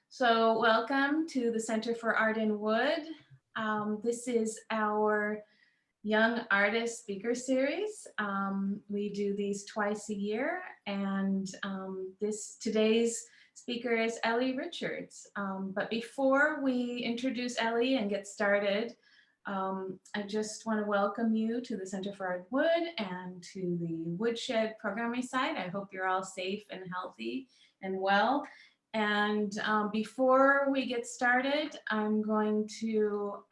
So welcome to the Center for Art in Wood. This is our Young Artist Speaker Series. We do these twice a year, and today's speaker is Ellie Richards. But before we introduce Ellie and get started, I just want to welcome you to the Center for Art in Wood and to the Woodshed programming site. I hope you're all safe and healthy and well. And before we get started, I'm going to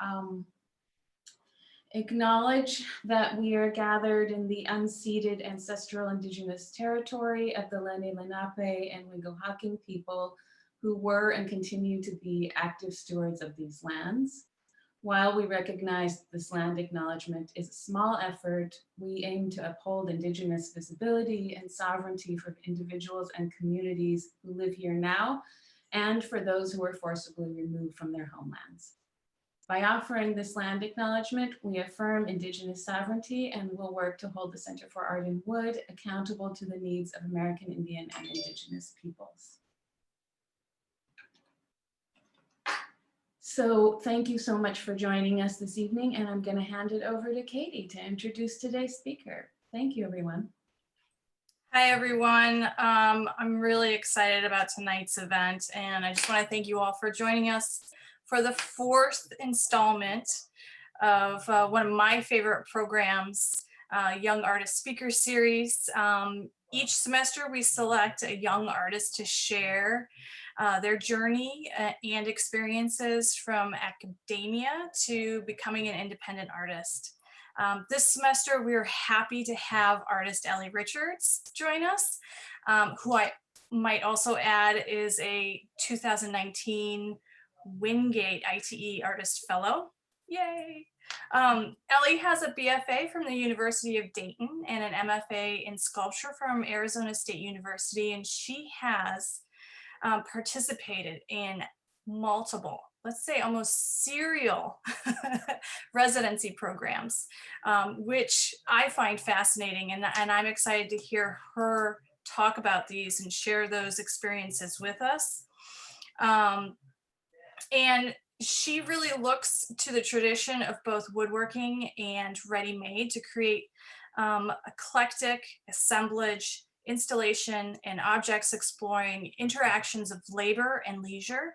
acknowledge that we are gathered in the unceded ancestral indigenous territory of the Lenni Lenape and Wingohawking people who were and continue to be active stewards of these lands. While we recognize this land acknowledgement is a small effort, we aim to uphold Indigenous visibility and sovereignty for individuals and communities who live here now, and for those who were forcibly removed from their homelands. By offering this land acknowledgement, we affirm Indigenous sovereignty and will work to hold the Center for Art in Wood accountable to the needs of American Indian and Indigenous peoples. So thank you so much for joining us this evening, and I'm going to hand it over to Katie to introduce today's speaker. Thank you, everyone. Hi, everyone. I'm really excited about tonight's event, and I just want to thank you all for joining us for the fourth installment of one of my favorite programs, Young Artist Speaker Series. Each semester, we select a young artist to share their journey and experiences from academia to becoming an independent artist. This semester, we're happy to have artist Ellie Richards join us, who I might also add is a 2019 Wingate ITE Artist Fellow. Yay! Ellie has a BFA from the University of Dayton and an MFA in sculpture from Arizona State University, and she has participated in multiple, let's say almost serial residency programs, which I find fascinating, and I'm excited to hear her talk about these and share those experiences with us. And she really looks to the tradition of both woodworking and ready-made to create eclectic assemblage, installation, and objects exploring interactions of labor and leisure.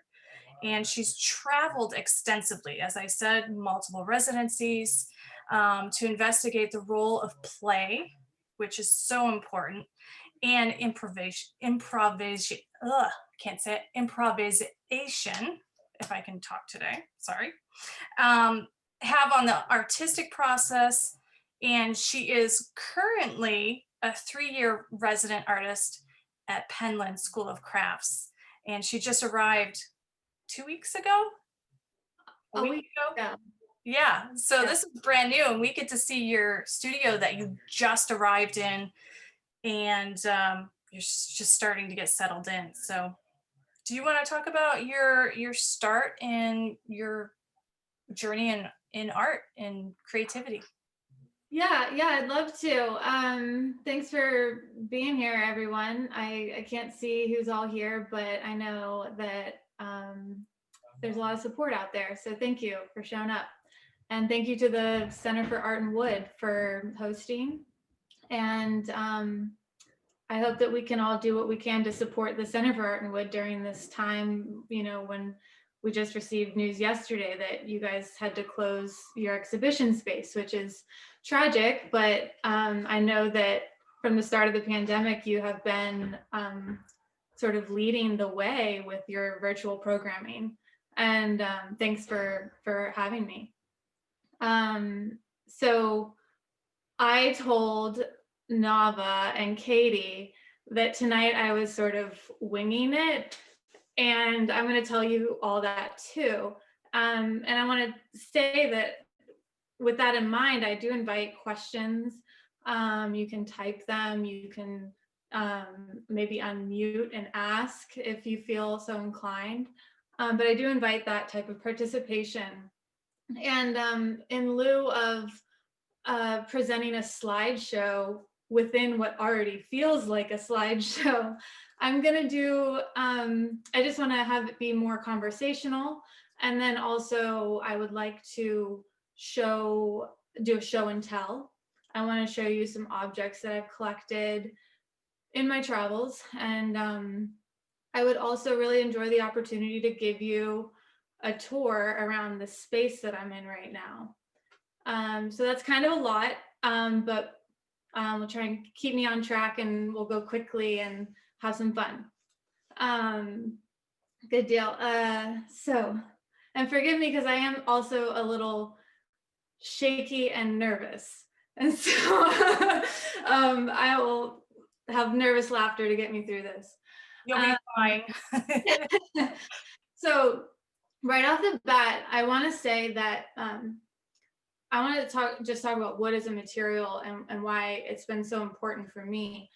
And she's traveled extensively, as I said, multiple residencies to investigate the role of play, which is so important, and improvisation, if I can talk today, sorry, have on the artistic process. And she is currently a 3-year resident artist at Penland School of Crafts. And she just arrived 2 weeks ago? A week ago? Yeah, so this is brand new, and we get to see your studio that you just arrived in, and you're just starting to get settled in. So do you want to talk about your start and your journey in art and creativity? Yeah, I'd love to. Thanks for being here, everyone. I can't see who's all here, but I know that there's a lot of support out there. So thank you for showing up. And thank you to the Center for Art in Wood for hosting. And I hope that we can all do what we can to support the Center for Art in Wood during this time, you know, when we just received news yesterday that you guys had to close your exhibition space, which is tragic, but I know that from the start of the pandemic, you have been sort of leading the way with your virtual programming. And thanks for having me. So I told Nava and Katie that tonight I was sort of winging it, and I'm going to tell you all that too. And I want to say that with that in mind, I do invite questions. You can type them, you can maybe unmute and ask if you feel so inclined. But I do invite that type of participation. And in lieu of presenting a slideshow within what already feels like a slideshow, I'm gonna do, I just wanna have it be more conversational. And then also I would like to do a show and tell. I wanna show you some objects that I've collected in my travels. And I would also really enjoy the opportunity to give you a tour around the space that I'm in right now. So that's kind of a lot, but we'll try and keep me on track and we'll go quickly and have some fun. Good deal. And forgive me because I am also a little shaky and nervous. And so I will have nervous laughter to get me through this. You'll be fine. So right off the bat, I want to say that I want to talk about wood as a material and why it's been so important for me.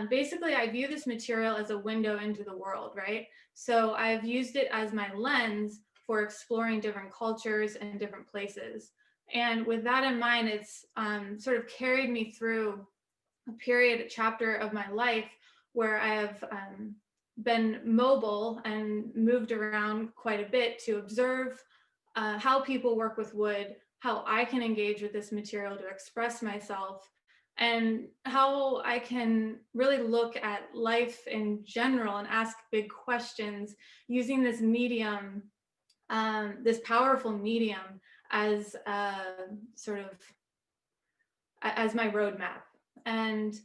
Basically, I view this material as a window into the world, right? So I've used it as my lens for exploring different cultures and different places. And with that in mind, it's sort of carried me through a chapter of my life where I have been mobile and moved around quite a bit to observe how people work with wood, how I can engage with this material to express myself, and how I can really look at life in general and ask big questions using this medium, this powerful medium as as my roadmap. And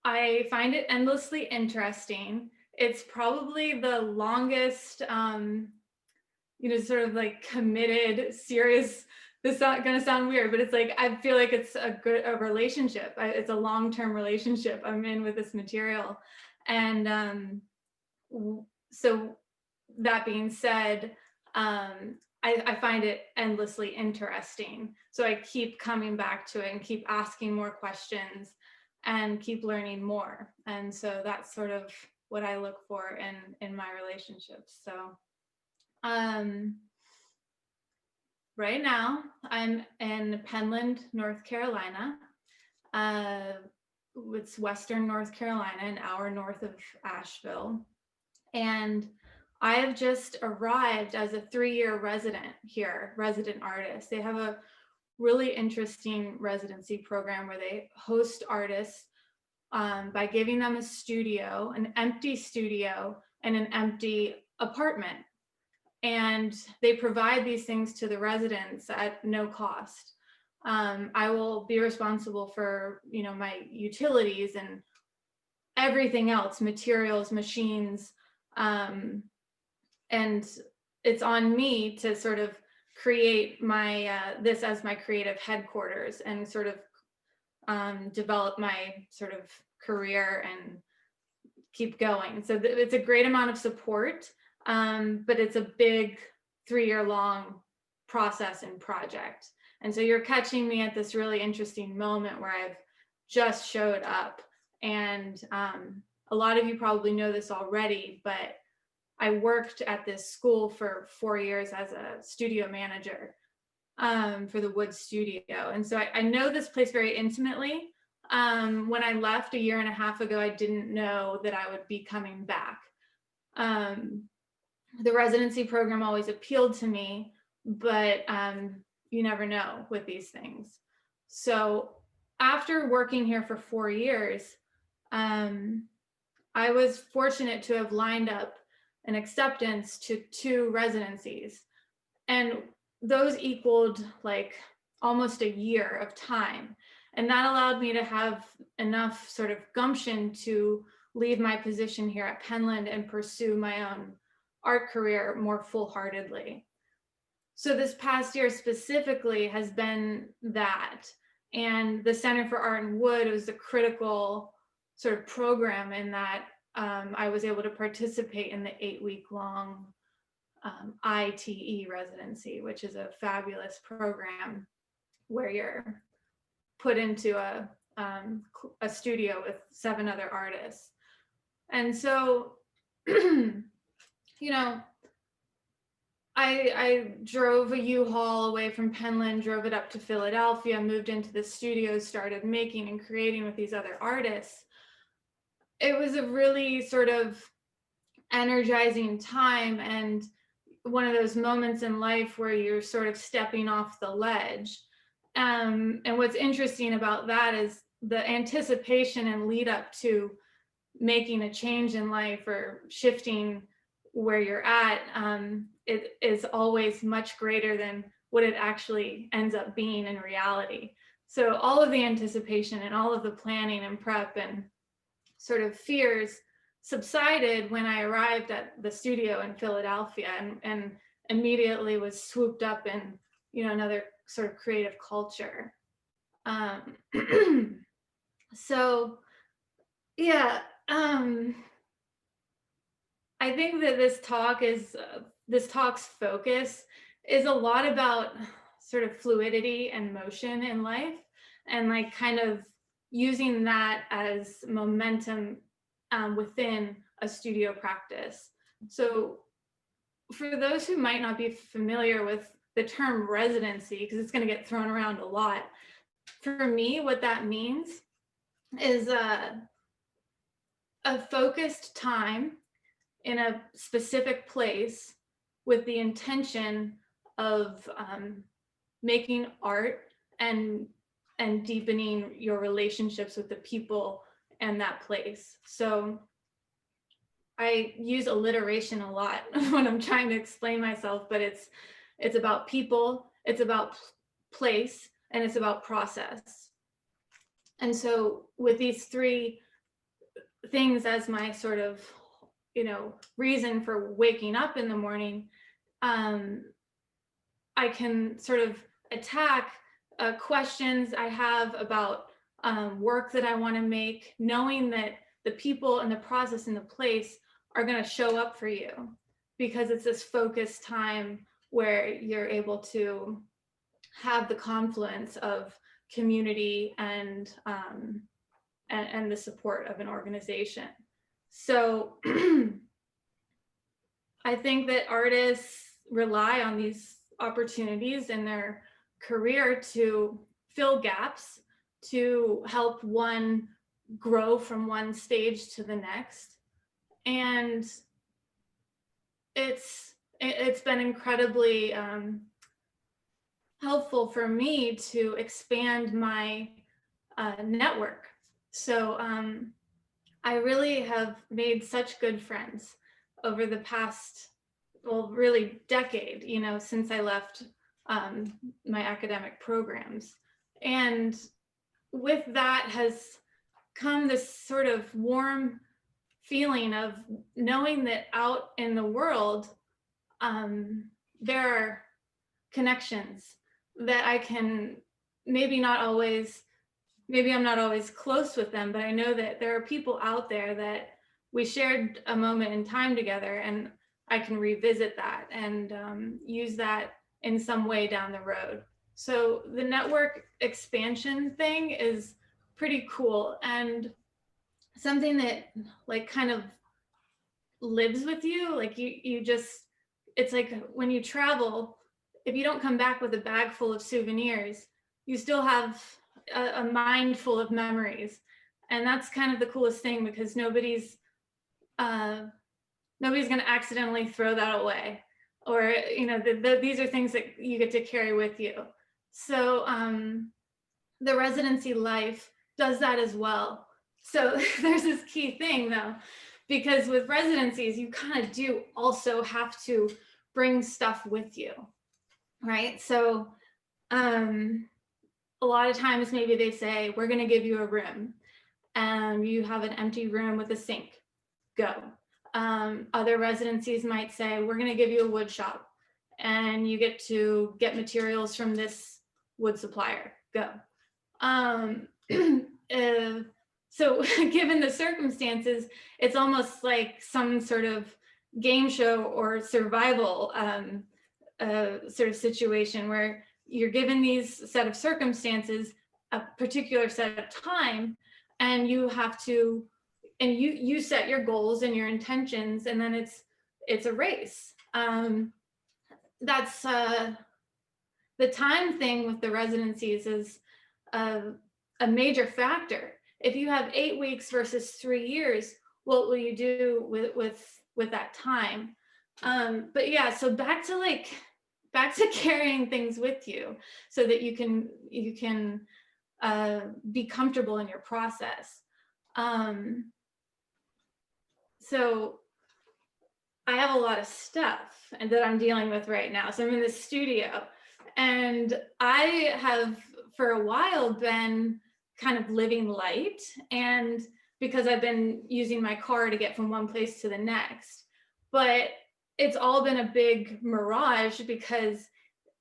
I find it endlessly interesting. It's probably the longest, sort of like committed, serious. This is not gonna sound weird, but it's like I feel like it's a relationship. It's a long-term relationship I'm in with this material, and so that being said, I find it endlessly interesting. So I keep coming back to it and keep asking more questions and keep learning more. And so that's sort of what I look for in my relationships. So right now I'm in Penland, North Carolina. It's Western North Carolina, an hour north of Asheville. And I have just arrived as a 3-year resident here, resident artist. They have a really interesting residency program where they host artists by giving them a studio, an empty studio, and an empty apartment. And they provide these things to the residents at no cost. I will be responsible for, my utilities and everything else, materials, machines, and it's on me to sort of create my this as my creative headquarters and sort of develop my sort of career and keep going. So it's a great amount of support, but it's a big 3-year long process and project. And so you're catching me at this really interesting moment where I've just showed up. And a lot of you probably know this already, but I worked at this school for 4 years as a studio manager for the wood studio. And so I know this place very intimately. When I left a 1.5 years ago, I didn't know that I would be coming back. The residency program always appealed to me, but you never know with these things. So after working here for 4 years, I was fortunate to have lined up an acceptance to 2 residencies. And those equaled like almost a year of time. And that allowed me to have enough sort of gumption to leave my position here at Penland and pursue my own art career more full-heartedly. So this past year specifically has been that. And the Center for Art and Wood was a critical sort of program in that I was able to participate in the 8-week-long ITE residency, which is a fabulous program where you're put into a studio with 7 other artists. And so, I drove a U-Haul away from Penland, drove it up to Philadelphia, moved into the studio, started making and creating with these other artists. it was a really sort of energizing time, and one of those moments in life where you're sort of stepping off the ledge. And what's interesting about that is the anticipation and lead up to making a change in life or shifting where you're at, it is always much greater than what it actually ends up being in reality. So all of the anticipation and all of the planning and prep and sort of fears subsided when I arrived at the studio in Philadelphia, and immediately was swooped up in, you know, another sort of creative culture. So yeah, I think that this talk's focus is a lot about sort of fluidity and motion in life, and like kind of using that as momentum within a studio practice. So for those who might not be familiar with the term residency, because it's going to get thrown around a lot, for me, what that means is a focused time in a specific place with the intention of making art and deepening your relationships with the people and that place. So I use alliteration a lot when I'm trying to explain myself, but it's about people, it's about place, and it's about process. And so with these three things as my sort of, you know, reason for waking up in the morning, I can sort of attack questions I have about work that I want to make, knowing that the people and the process and the place are going to show up for you, because it's this focused time where you're able to have the confluence of community and the support of an organization. So I think that artists rely on these opportunities in their career to fill gaps, to help one grow from one stage to the next. And it's been incredibly helpful for me to expand my network. So I really have made such good friends over the past, well, really decade, you know, since I left my academic programs. And with that has come this sort of warm feeling of knowing that out in the world, there are connections that I can maybe I'm not always close with them, but I know that there are people out there that we shared a moment in time together, and I can revisit that and use that in some way down the road. So the network expansion thing is pretty cool, and something that like kind of lives with you. Like you just, it's like when you travel, if you don't come back with a bag full of souvenirs, you still have a mind full of memories. And that's kind of the coolest thing, because nobody's going to accidentally throw that away, or you know, these are things that you get to carry with you. So the residency life does that as well. So there's this key thing though, because with residencies, you kind of do also have to bring stuff with you, right? So a lot of times maybe they say, we're going to give you a room and you have an empty room with a sink, go. Other residencies might say, we're going to give you a wood shop and you get to get materials from this wood supplier, go. So given the circumstances, it's almost like some sort of game show or survival sort of situation where you're given these set of circumstances, a particular set of time, and you have to, and you set your goals and your intentions, and then it's a race. That's the time thing with the residencies is a major factor, if you have 8 weeks versus 3 years, what will you do with that time? But yeah, so back to carrying things with you so that you can be comfortable in your process. So I have a lot of stuff and that I'm dealing with right now. So I'm in the studio, and I have for a while been kind of living light, and because I've been using my car to get from one place to the next. But it's all been a big mirage because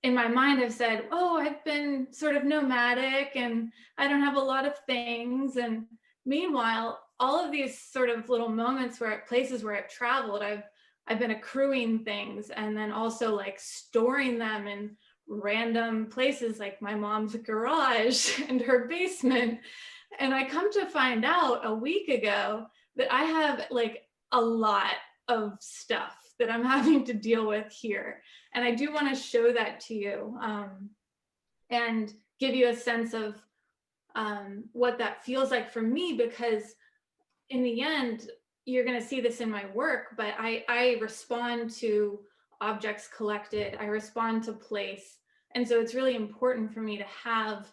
in my mind I've said, oh, I've been sort of nomadic and I don't have a lot of things. And meanwhile, all of these sort of little moments where places where I've traveled, I've been accruing things and then also like storing them in random places like my mom's garage and her basement. And I come to find out a week ago that I have like a lot of stuff that I'm having to deal with here. And I do want to show that to you and give you a sense of what that feels like for me, because in the end, you're going to see this in my work, but I respond to objects collected, I respond to place. And so it's really important for me to have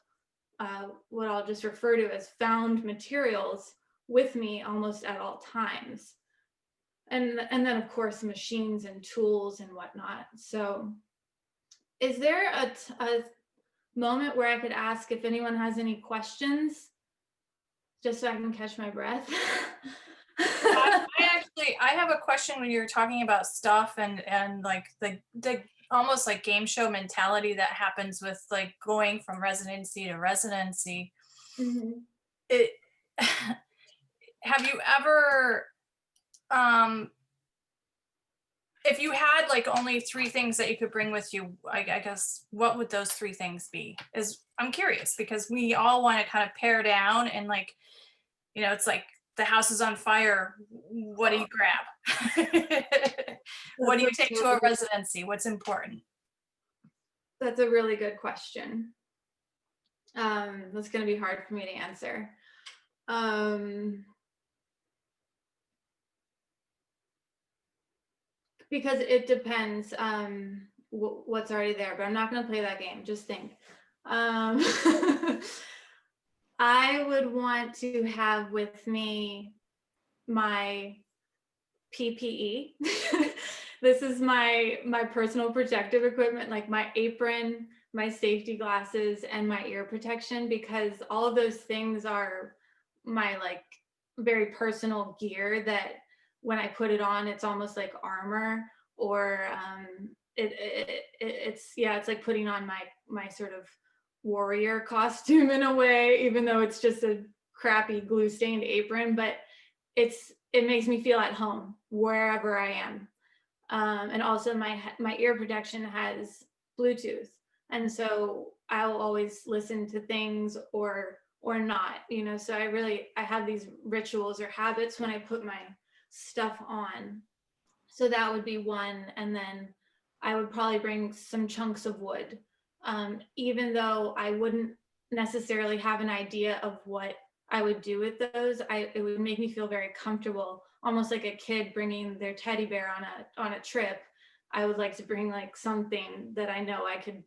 what I'll just refer to as found materials with me almost at all times. And then of course, machines and tools and whatnot. So is there a moment where I could ask if anyone has any questions, just so I can catch my breath? I have a question when you're talking about stuff and like the almost like game show mentality that happens with like going from residency to residency. Mhm. It have you ever if you had like only 3 things that you could bring with you, I guess what would those 3 things be? I'm curious because we all want to kind of pare down and like, it's like the house is on fire. What do you grab? What do you take to a residency? What's important? That's a really good question. That's going to be hard for me to answer. Because it depends what's already there, but I'm not going to play that game. Just think. I would want to have with me my PPE. This is my personal protective equipment, like my apron, my safety glasses, and my ear protection, because all of those things are my like very personal gear that when I put it on, it's almost like armor, or it's like putting on my sort of warrior costume in a way, even though it's just a crappy glue stained apron, but it makes me feel at home wherever I am. And also my ear protection has Bluetooth, and so I'll always listen to things or not, so I have these rituals or habits when I put my stuff on. So that would be one. And then I would probably bring some chunks of wood, even though I wouldn't necessarily have an idea of what I would do with those. It would make me feel very comfortable, almost like a kid bringing their teddy bear on a trip. I would like to bring like something that I know I could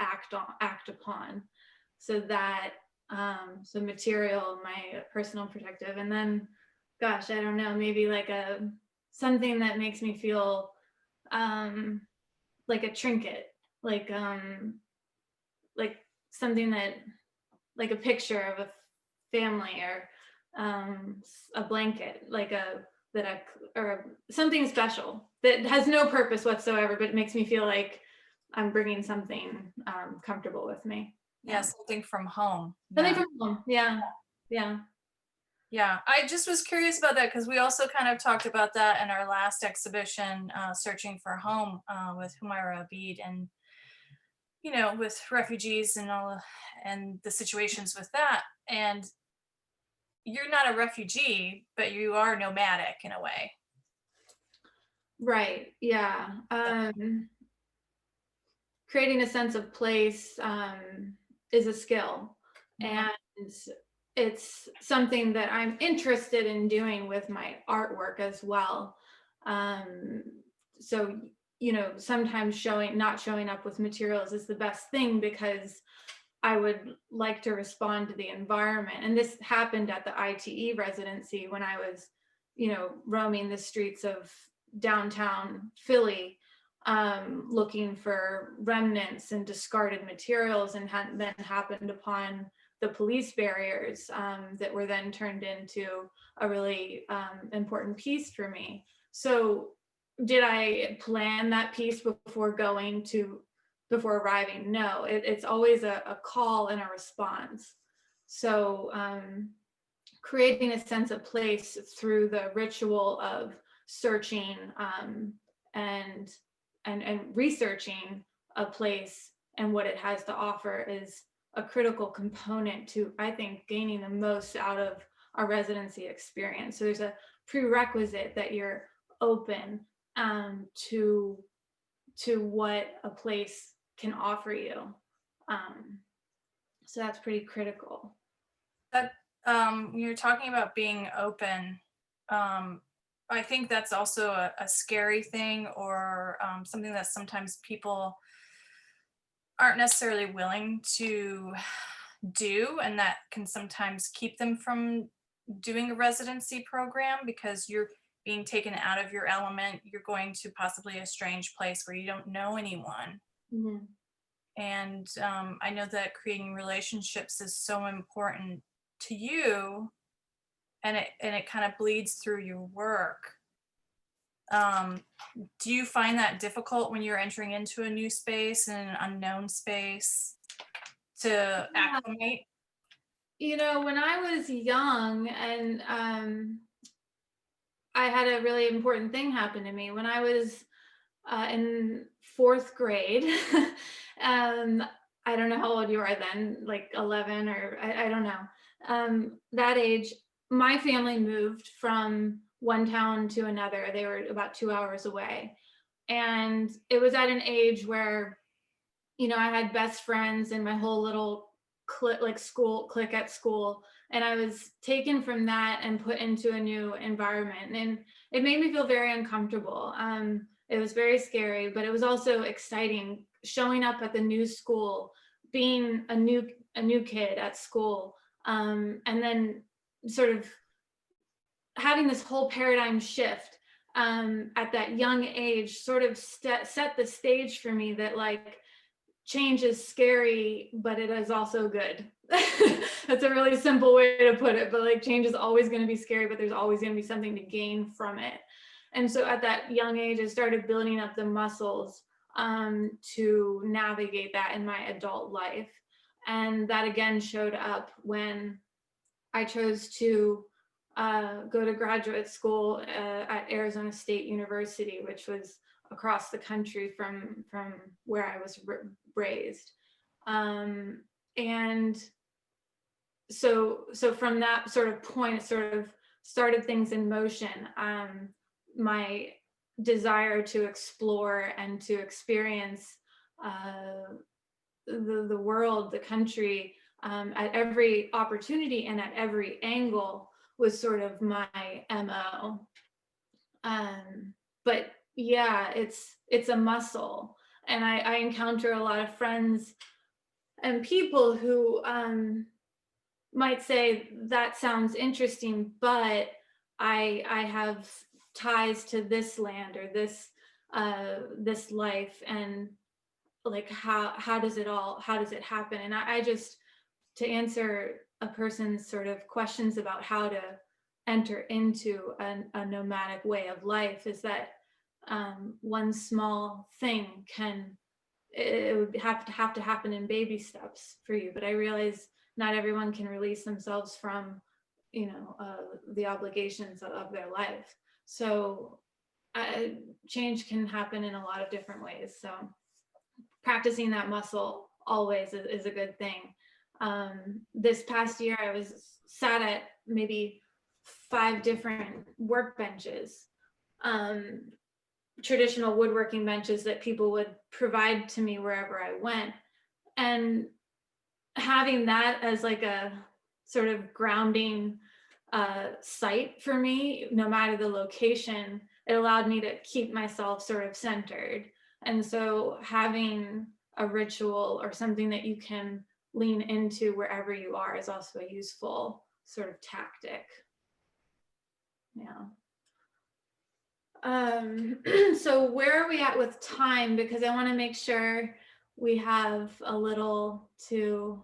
act upon. So that so material, my personal protective, and then, gosh, I don't know, maybe like something that makes me feel like a trinket, like something that, like a picture of a family, or a blanket, or something special that has no purpose whatsoever, but it makes me feel like I'm bringing something comfortable with me. Yeah, something from home. Something from home. Yeah. Yeah, I just was curious about that because we also kind of talked about that in our last exhibition, Searching for Home, with Humaira Abid, and with refugees and all, and the situations with that. And you're not a refugee, but you are nomadic in a way. Right. Yeah. Creating a sense of place is a skill, Yeah. and it's something that I'm interested in doing with my artwork as well. Um, so, sometimes not showing up with materials is the best thing, because I would like to respond to the environment. And this happened at the ITE residency when I was, roaming the streets of downtown Philly, looking for remnants and discarded materials, and then happened upon the police barriers, that were then turned into a really important piece for me. So did I plan that piece before arriving? No, it's always a call and a response. So creating a sense of place through the ritual of searching, and researching a place and what it has to offer is a critical component to, I think, gaining the most out of our residency experience. So there's a prerequisite that you're open, to what a place can offer you. So that's pretty critical. That you're talking about being open. I think that's also a scary thing, or something that sometimes people aren't necessarily willing to do, and that can sometimes keep them from doing a residency program, because you're being taken out of your element. You're going to possibly a strange place where you don't know anyone. Mhm. And I know that creating relationships is so important to you, and it kind of bleeds through your work. Do you find that difficult when you're entering into a new space and an unknown space to acclimate? When I was young, and I had a really important thing happen to me when I was in fourth grade. um, I don't know how old you are then, like 11, or I don't know. That age, my family moved from one town to another. They were about 2 hours away. And it was at an age where, I had best friends and my whole little clique at school. And I was taken from that and put into a new environment. And it made me feel very uncomfortable. It was very scary, but it was also exciting showing up at the new school, being a new kid at school, and then sort of having this whole paradigm shift, at that young age, sort of set the stage for me that, like, change is scary, but it is also good. That's a really simple way to put it, but like, change is always going to be scary, but there's always going to be something to gain from it. And so at that young age, I started building up the muscles, to navigate that in my adult life. And that again showed up when I chose to go to graduate school at Arizona State University, which was across the country from where I was raised. And so from that sort of point, it sort of started things in motion. My desire to explore and to experience the world, the country, at every opportunity and at every angle was sort of my MO. But yeah, it's a muscle. And I encounter a lot of friends and people who might say, that sounds interesting, but I have ties to this land or this life, and like, how does it happen? And I just, to answer a person's sort of questions about how to enter into a nomadic way of life, is that one small thing it would have to happen in baby steps for you. But I realize not everyone can release themselves from the obligations of their life. So change can happen in a lot of different ways. So practicing that muscle always is a good thing. This past year, I was sat at maybe 5 different workbenches, traditional woodworking benches that people would provide to me wherever I went. And having that as like a sort of grounding site for me, no matter the location. It allowed me to keep myself sort of centered. And so having a ritual or something that you can lean into wherever you are is also a useful sort of tactic. Yeah. So where are we at with time? Because I want to make sure we have a little to.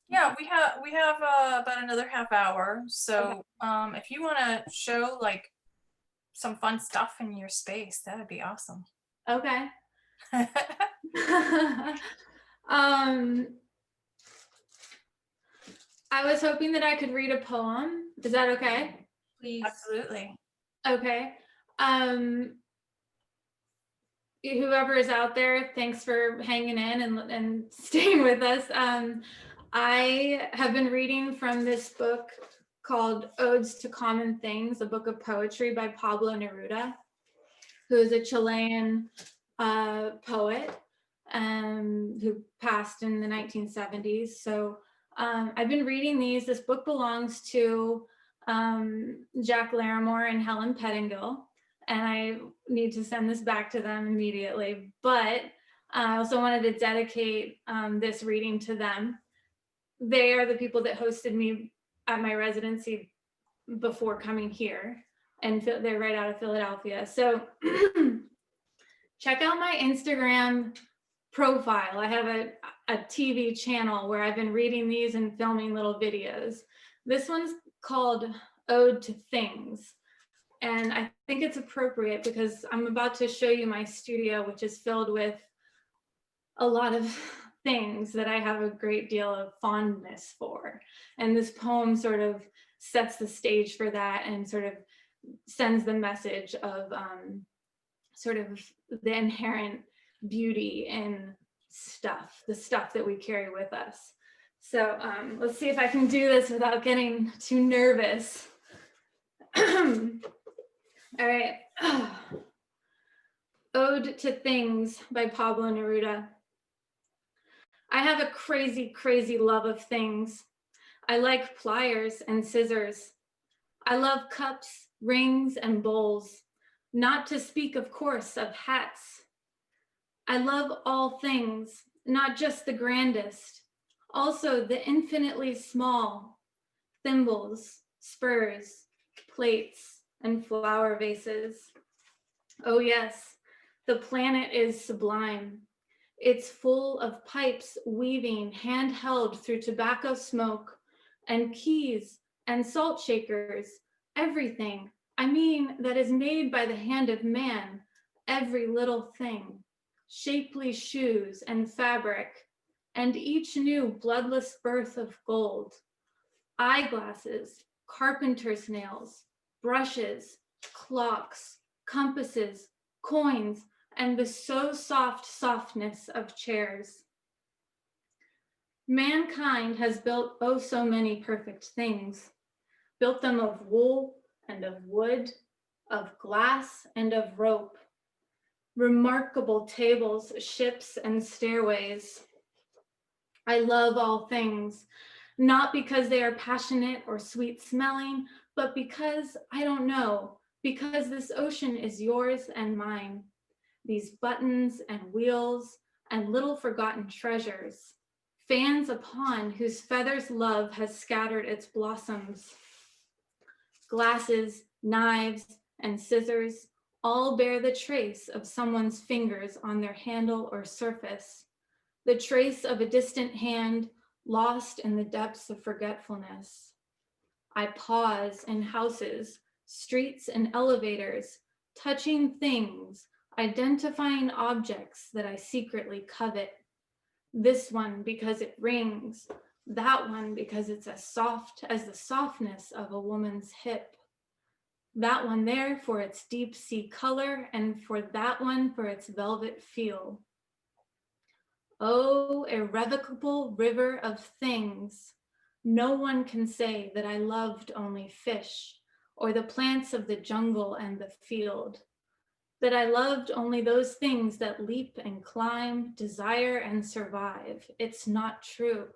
Yeah, we have about another half hour. So if you want to show like some fun stuff in your space, that would be awesome. Okay. I was hoping that I could read a poem. Is that okay? Please. Absolutely. Okay. Whoever is out there, thanks for hanging in and staying with us. I have been reading from this book called Odes to Common Things, a book of poetry by Pablo Neruda, who is a Chilean poet who passed in the 1970s. So I've been reading these. This book belongs to Jack Larimore and Helen Pettingill, and I need to send this back to them immediately. But I also wanted to dedicate this reading to them. They are the people that hosted me at my residency before coming here, and they're right out of Philadelphia. So check out my Instagram profile. I have a TV channel where I've been reading these and filming little videos. This one's called Ode to Things. And I think it's appropriate because I'm about to show you my studio, which is filled with a lot of things that I have a great deal of fondness for. And this poem sort of sets the stage for that and sort of sends the message of sort of the inherent beauty in stuff, the stuff that we carry with us. So let's see if I can do this without getting too nervous. All right. Ode to Things by Pablo Neruda. I have a crazy, crazy love of things. I like pliers and scissors. I love cups, rings, and bowls, not to speak, of course, of hats. I love all things, not just the grandest, also the infinitely small, thimbles, spurs, plates, and flower vases. Oh yes, the planet is sublime. It's full of pipes weaving hand-held through tobacco smoke and keys and salt shakers, everything. I mean, that is made by the hand of man, every little thing, shapely shoes and fabric, and each new bloodless birth of gold. Eyeglasses, carpenter's nails, brushes, clocks, compasses, coins, and the so soft softness of chairs. Mankind has built oh so many perfect things, built them of wool and of wood, of glass and of rope, remarkable tables, ships, and stairways. I love all things, not because they are passionate or sweet smelling, but because, I don't know, because this ocean is yours and mine. These buttons and wheels and little forgotten treasures, fans upon whose feathers love has scattered its blossoms. Glasses, knives, and scissors all bear the trace of someone's fingers on their handle or surface, the trace of a distant hand lost in the depths of forgetfulness. I pause in houses, streets, and elevators, touching things, identifying objects that I secretly covet. This one because it rings, that one because it's as soft as the softness of a woman's hip. That one there for its deep sea color, and for that one for its velvet feel. Oh, irrevocable river of things, no one can say that I loved only fish, or the plants of the jungle and the field, that I loved only those things that leap and climb, desire and survive. It's not true.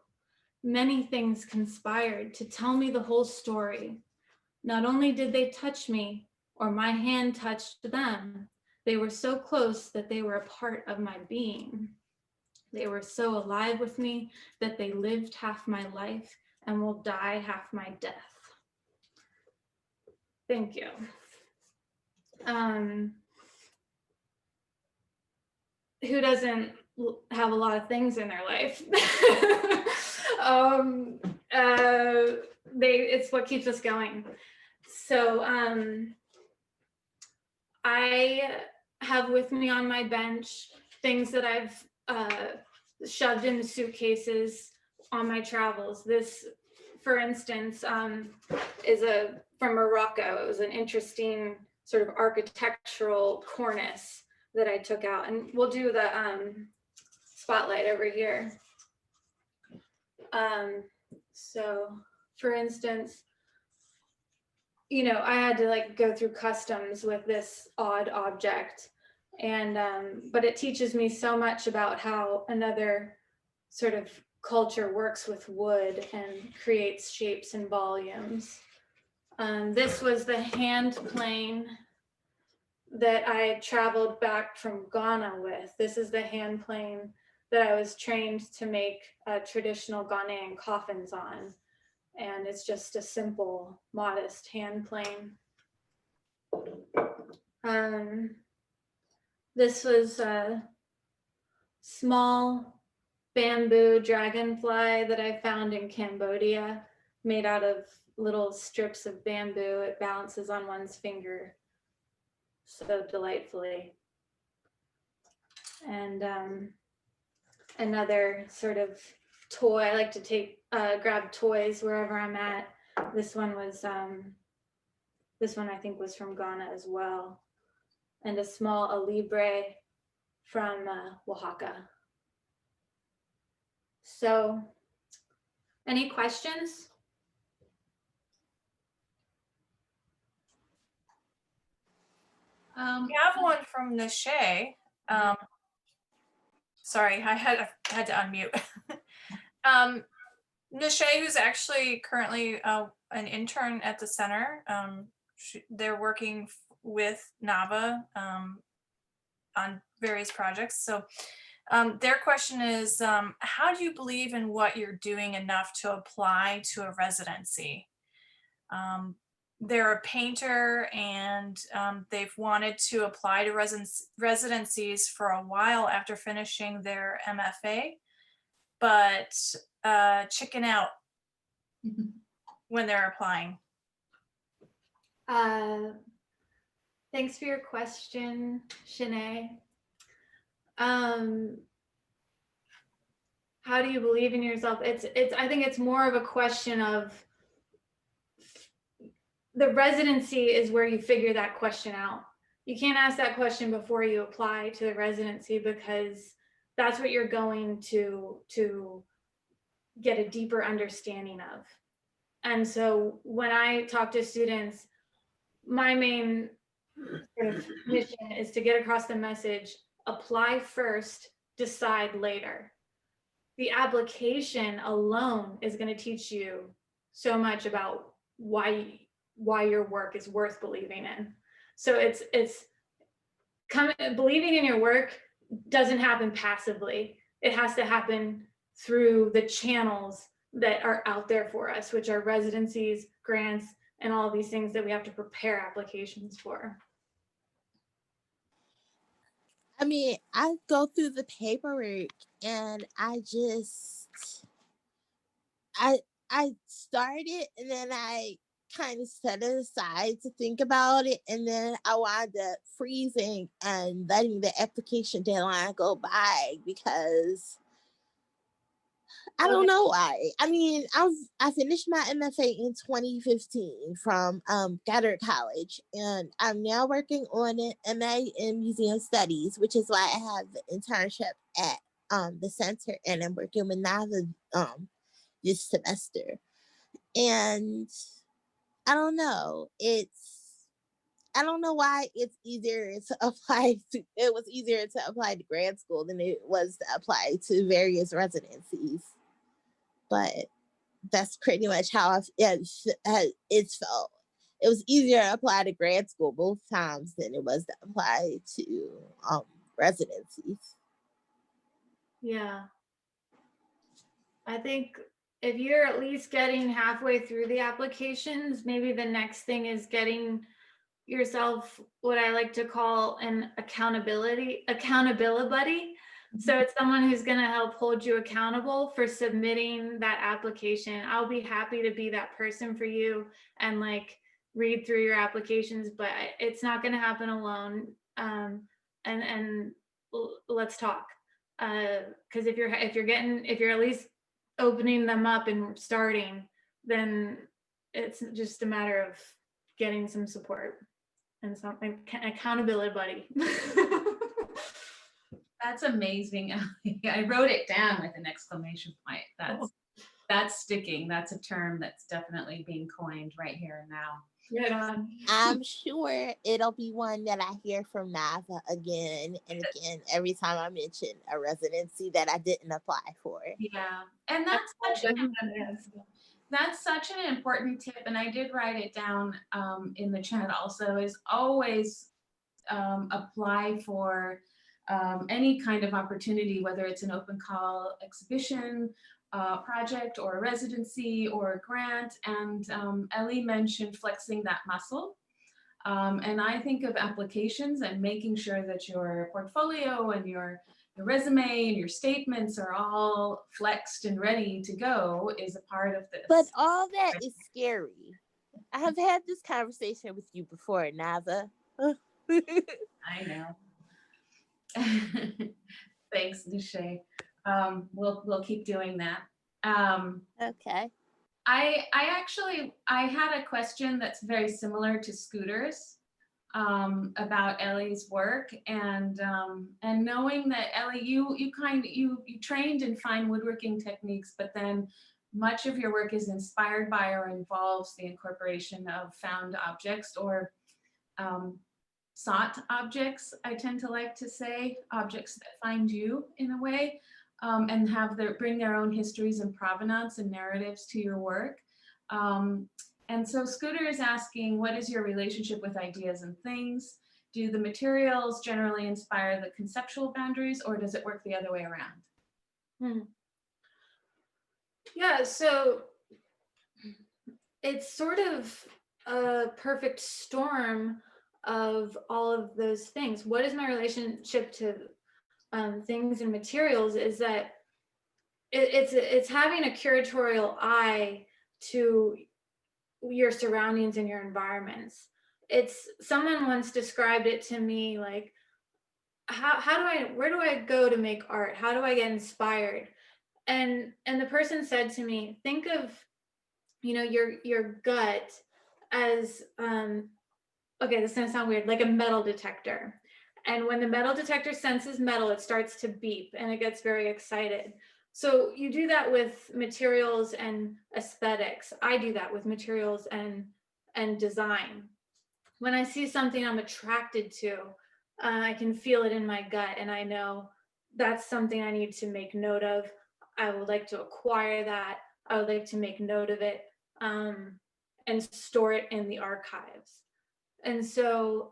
Many things conspired to tell me the whole story. Not only did they touch me, or my hand touched them, they were so close that they were a part of my being. They were so alive with me that they lived half my life and will die half my death. Thank you. Who doesn't have a lot of things in their life? It's what keeps us going. So I have with me on my bench things that I've shoved in the suitcases on my travels. This, for instance, is from Morocco. It was an interesting sort of architectural cornice that I took out, and we'll do the spotlight over here. So for instance, you know, I had to like go through customs with this odd object, and but it teaches me so much about how another sort of culture works with wood and creates shapes and volumes. This was the hand plane that I traveled back from Ghana with. This is the hand plane that I was trained to make traditional Ghanaian coffins on. And it's just a simple, modest hand plane. This was a small bamboo dragonfly that I found in Cambodia, made out of little strips of bamboo. It bounces on one's finger so delightfully. And another sort of toy. I like to grab toys wherever I'm at. This one I think was from Ghana as well. And a small alibre from Oaxaca. So, any questions? We have one from Nishay. Sorry, I had to unmute. Nishay, who's actually currently an intern at the center. They're working with NAVA on various projects. So their question is, how do you believe in what you're doing enough to apply to a residency? They're a painter, and they've wanted to apply to residencies for a while after finishing their MFA, but chicken out when they're applying. Thanks for your question, Shanae. How do you believe in yourself? I think it's more of a question of the residency is where you figure that question out. You can't ask that question before you apply to the residency, because that's what you're going to get a deeper understanding of. And so when I talk to students, my main sort of mission is to get across the message: apply first, decide later. The application alone is going to teach you so much about why your work is worth believing in. So believing in your work doesn't happen passively. It has to happen through the channels that are out there for us, which are residencies, grants, and all of these things that we have to prepare applications for. I mean, I go through the paperwork and I started, and then I kind of set it aside to think about it, and then I wound up freezing and letting the application deadline go by because I don't know why. I mean, I finished my MFA in 2015 from Goddard College, and I'm now working on an MA in Museum Studies, which is why I have the internship at the center, and I'm working with NAVA this semester. And I don't know. I don't know why it was easier to apply to grad school than it was to apply to various residencies. but that's pretty much how it's felt. It was easier to apply to grad school both times than it was to apply to residencies. Yeah. I think if you're at least getting halfway through the applications, maybe the next thing is getting yourself what I like to call an accountability buddy. So it's someone who's going to help hold you accountable for submitting that application. I'll be happy to be that person for you and like read through your applications, but it's not going to happen alone. And let's talk. Because if you're at least opening them up and starting, then it's just a matter of getting some support and something accountability buddy. That's amazing. I wrote it down with an exclamation point. That's sticking. That's a term that's definitely being coined right here and now. Right on. I'm sure it'll be one that I hear from Nava again and again every time I mention a residency that I didn't apply for. Yeah, and that's such an important tip, and I did write it down in the chat also, is always apply for any kind of opportunity, whether it's an open call exhibition, project, or a residency, or a grant. And Ellie mentioned flexing that muscle. And I think of applications and making sure that your portfolio and your resume and your statements are all flexed and ready to go is a part of this. But all that is scary. I have had this conversation with you before, Nava. I know. Thanks, Nishay. We'll keep doing that. Okay. I had a question that's very similar to Scooter's about Ellie's work, and knowing that Ellie, you trained in fine woodworking techniques, but then much of your work is inspired by or involves the incorporation of found objects or sought objects. I tend to like to say objects that find you in a way, and bring their own histories and provenance and narratives to your work. And so Scooter is asking, what is your relationship with ideas and things? Do the materials generally inspire the conceptual boundaries, or does it work the other way around? Yeah, so it's sort of a perfect storm of all of those things. What is my relationship to things and materials is that it's having a curatorial eye to your surroundings and your environments. It's someone once described it to me like, where do I go to make art? How do I get inspired? And the person said to me, think of, your gut as, okay, this is gonna sound weird, like a metal detector. And when the metal detector senses metal, it starts to beep and it gets very excited. So you do that with materials and aesthetics. I do that with materials and design. When I see something I'm attracted to, I can feel it in my gut and I know that's something I need to make note of. I would like to acquire that. I would like to make note of it and store it in the archives. And so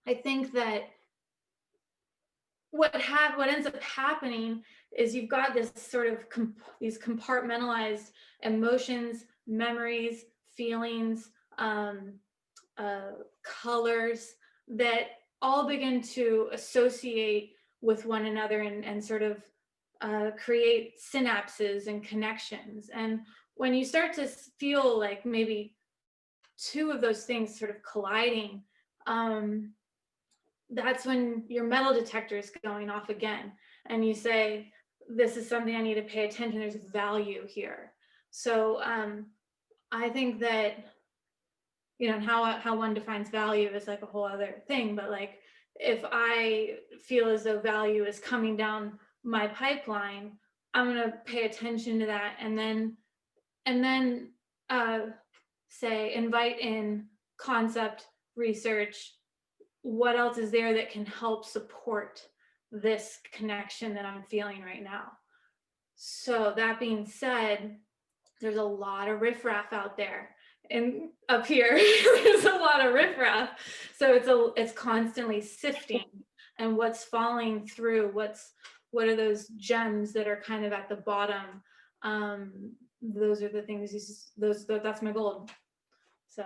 I think that what ends up happening is you've got this sort of these compartmentalized emotions, memories, feelings, colors that all begin to associate with one another and sort of create synapses and connections. And when you start to feel like maybe two of those things sort of colliding, that's when your metal detector is going off again. And you say, this is something I need to pay attention, there's value here. So I think that, and how one defines value is like a whole other thing, but like, if I feel as though value is coming down my pipeline, I'm gonna pay attention to that and then say, invite in concept research. What else is there that can help support this connection that I'm feeling right now? So that being said, there's a lot of riffraff out there, and up here there's a lot of riffraff. So it's constantly sifting, and what's falling through, what are those gems that are kind of at the bottom. Those are the things. That's my goal. So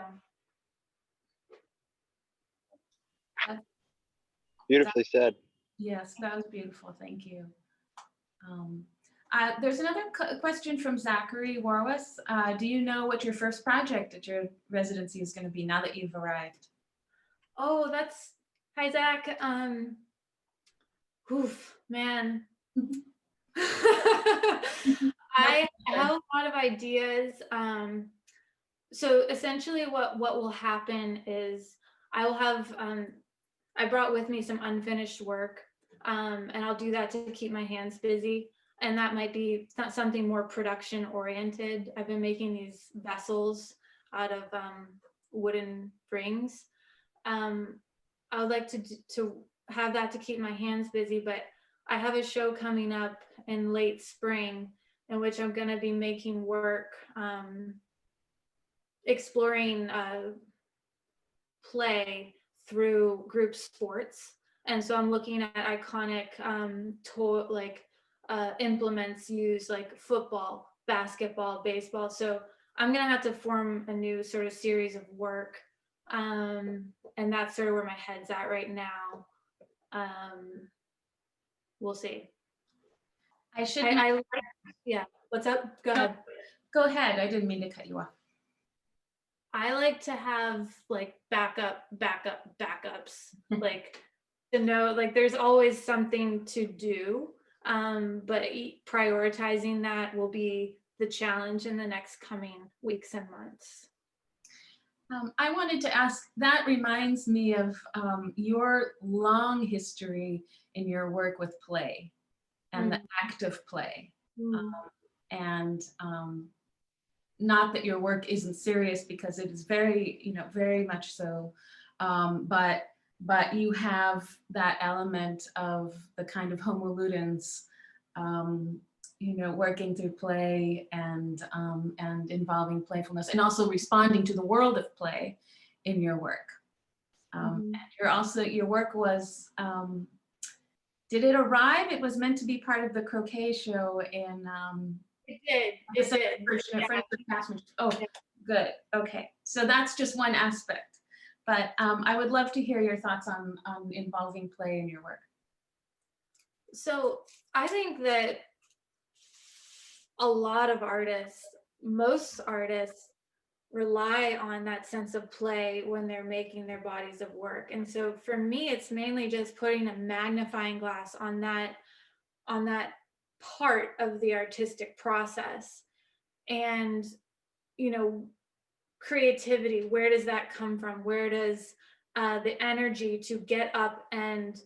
Beautifully said. Yes, that was beautiful. Thank you. There's another question from Zachary Warwas. Do you know what your first project at your residency is going to be now that you've arrived? oh, hi Zach. Oof, man. I have a lot of ideas. So essentially what will happen is I will have, I brought with me some unfinished work, and I'll do that to keep my hands busy. And that might be something more production oriented. I've been making these vessels out of wooden rings. I would like to have that to keep my hands busy, but I have a show coming up in late spring in which I'm going to be making work, exploring play through group sports. And so I'm looking at iconic implements used, like football, basketball, baseball. So I'm going to have to form a new sort of series of work. And that's sort of where my head's at right now. We'll see. Yeah, what's up? Go ahead. Go ahead. I didn't mean to cut you off. I like to have like backups, like to know, like there's always something to do, but prioritizing that will be the challenge in the next coming weeks and months. I wanted to ask, that reminds me of your long history in your work with play and the act of play. And not that your work isn't serious, because it is very, very much so, but you have that element of the kind of homo ludens, working through play and involving playfulness, and also responding to the world of play in your work. And your work was, did it arrive? It was meant to be part of the croquet show in, It did. Oh, good. Okay. So that's just one aspect, but I would love to hear your thoughts on involving play in your work. So I think that a lot of artists, most artists, rely on that sense of play when they're making their bodies of work. And so for me, it's mainly just putting a magnifying glass on that part of the artistic process. And creativity, where does that come from? Where does the energy to get up and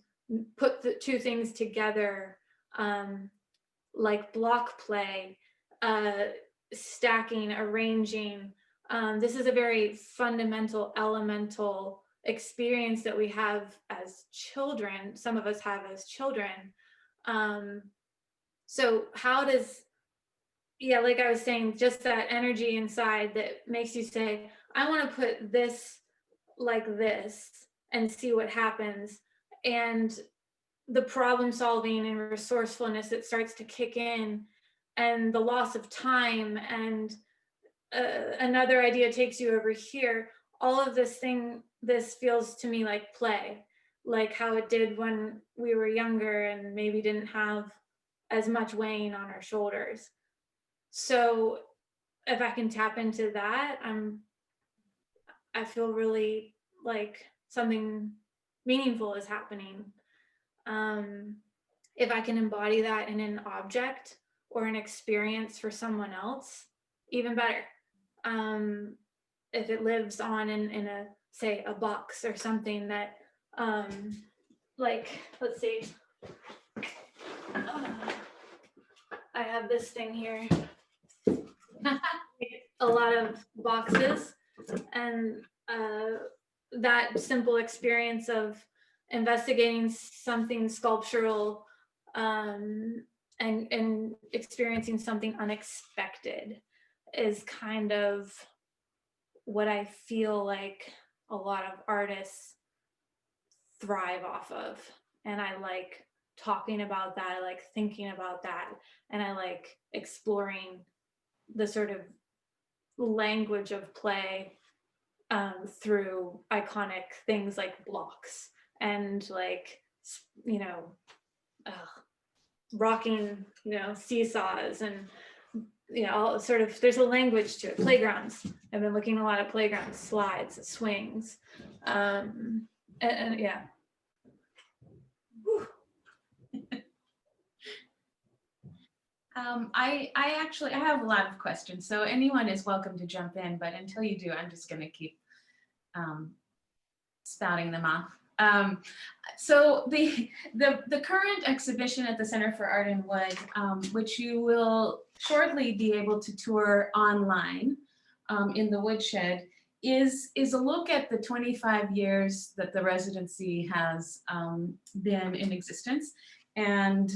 put the two things together, like block play, stacking, arranging. This is a very fundamental, elemental experience that we have as children. Some of us have as children. So how does, like I was saying, just that energy inside that makes you say, I want to put this like this and see what happens. And the problem solving and resourcefulness that starts to kick in, and the loss of time, and another idea takes you over here. All of this feels to me like play, like how it did when we were younger and maybe didn't have as much weighing on our shoulders. So if I can tap into that, I feel really like something meaningful is happening. If I can embody that in an object or an experience for someone else, even better. If it lives on in a, say, a box or something that, like, let's see. I have this thing here. A lot of boxes, and that simple experience of investigating something sculptural and experiencing something unexpected is kind of what I feel like a lot of artists thrive off of. And I like talking about that. I like thinking about that. And I like exploring the sort of language of play through iconic things like blocks and like, you know, rocking, you know, seesaws and, you know, all sort of, there's a language to it. Playgrounds. I've been looking a lot at playgrounds, slides, swings. And yeah. I have a lot of questions, so anyone is welcome to jump in, but until you do, I'm just going to keep spouting them off. So the current exhibition at the Center for Art in Wood, which you will shortly be able to tour online in the woodshed, is a look at the 25 years that the residency has been in existence. And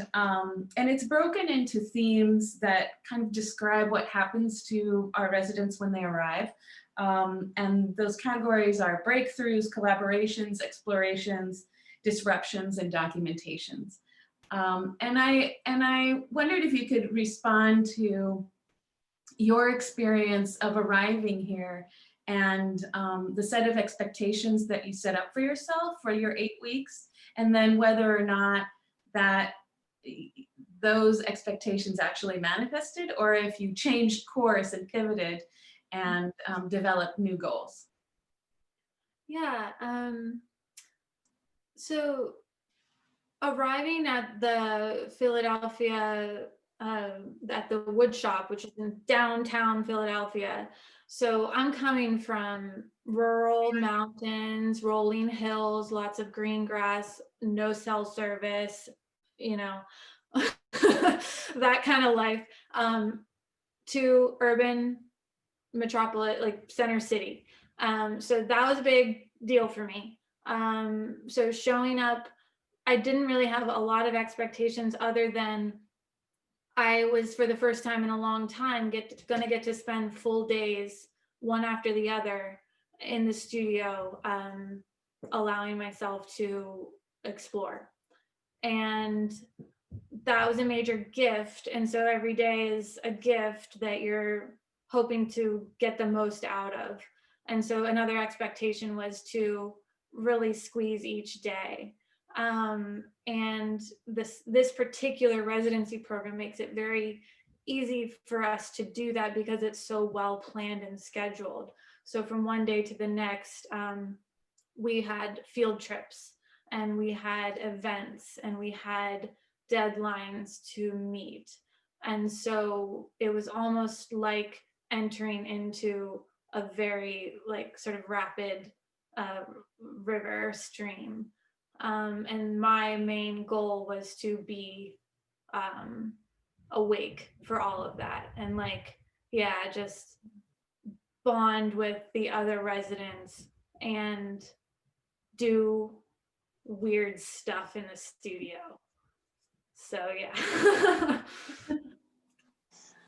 it's broken into themes that kind of describe what happens to our residents when they arrive. And those categories are breakthroughs, collaborations, explorations, disruptions, and documentations. And I wondered if you could respond to your experience of arriving here and the set of expectations that you set up for yourself for your 8 weeks, and then whether or not that those expectations actually manifested, or if you changed course and pivoted and developed new goals. Yeah. So arriving at the Philadelphia, at the wood shop, which is in downtown Philadelphia. So I'm coming from rural mountains, rolling hills, lots of green grass, no cell service, you know, that kind of life, to urban metropolis, like center city. So that was a big deal for me. So showing up, I didn't really have a lot of expectations other than I was, for the first time in a long time, gonna get to spend full days, one after the other, in the studio, allowing myself to explore. And that was a major gift. And so every day is a gift that you're hoping to get the most out of. And so another expectation was to really squeeze each day. And this particular residency program makes it very easy for us to do that because it's so well planned and scheduled. So from one day to the next, we had field trips and we had events and we had deadlines to meet. And so it was almost like entering into a very like sort of rapid river stream. And my main goal was to be awake for all of that. And like, yeah, just bond with the other residents and do weird stuff in the studio. So yeah.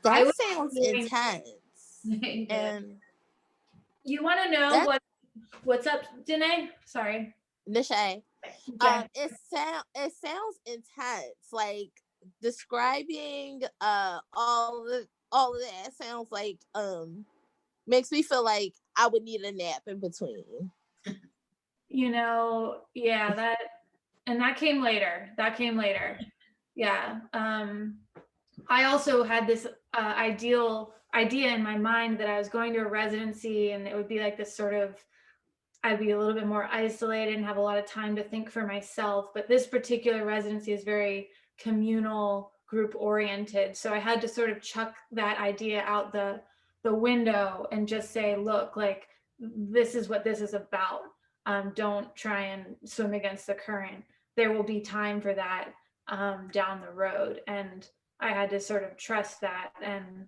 That sounds intense. And you want to know what's up, Danae? Sorry. Nishay. Okay. It sounds intense. Like describing all of that sounds like makes me feel like I would need a nap in between. You know, yeah, that came later. Yeah. I also had this idea in my mind that I was going to a residency and it would be like this sort of, I'd be a little bit more isolated and have a lot of time to think for myself. But this particular residency is very communal, group oriented. So I had to sort of chuck that idea out the window and just say, look, like, this is what this is about. Don't try and swim against the current. There will be time for that down the road. And I had to sort of trust that and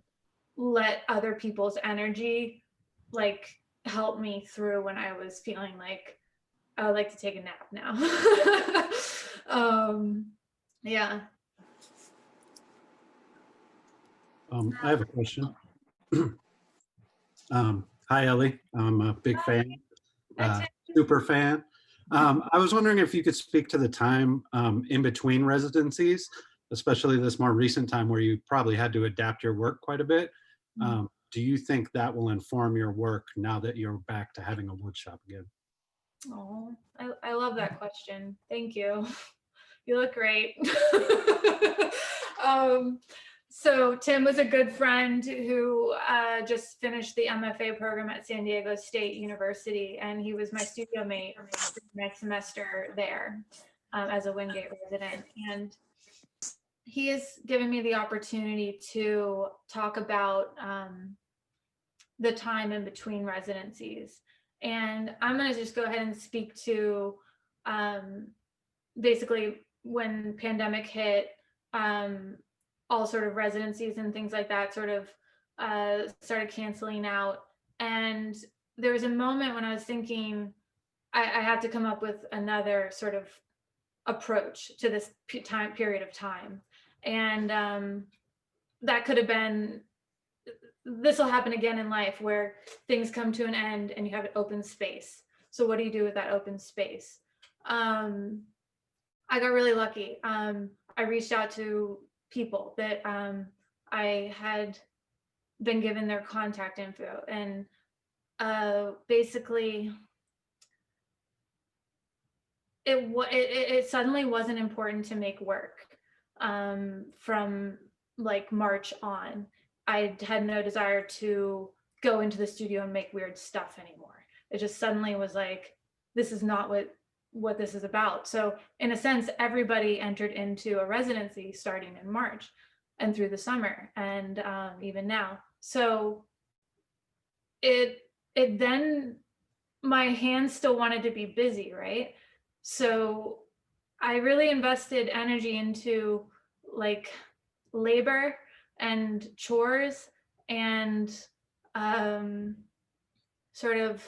let other people's energy like help me through when I was feeling like I would like to take a nap now. Yeah. I have a question. Hi, Ellie. I'm a big fan, Hi, super fan. I was wondering if you could speak to the time in between residencies, especially this more recent time where you probably had to adapt your work quite a bit. Do you think that will inform your work now that you're back to having a wood shop again? Oh, I love that question. Thank you. You look great. So Tim was a good friend who just finished the MFA program at San Diego State University, and he was my studio mate for my semester there as a Wingate resident. And he has given me the opportunity to talk about the time in between residencies. And I'm going to just go ahead and speak to basically when pandemic hit, all sort of residencies and things like that sort of started canceling out. And there was a moment when I was thinking I had to come up with another sort of approach to this period of time. And that could have been, this will happen again in life where things come to an end and you have an open space. So what do you do with that open space? I got really lucky. I reached out to people that I had been given their contact info, and basically it suddenly wasn't important to make work from like March on. I had no desire to go into the studio and make weird stuff anymore. It just suddenly was like, this is not what this is about. So in a sense, everybody entered into a residency starting in March and through the summer and even now. So it then, my hands still wanted to be busy, right? So I really invested energy into like labor and chores and I sort of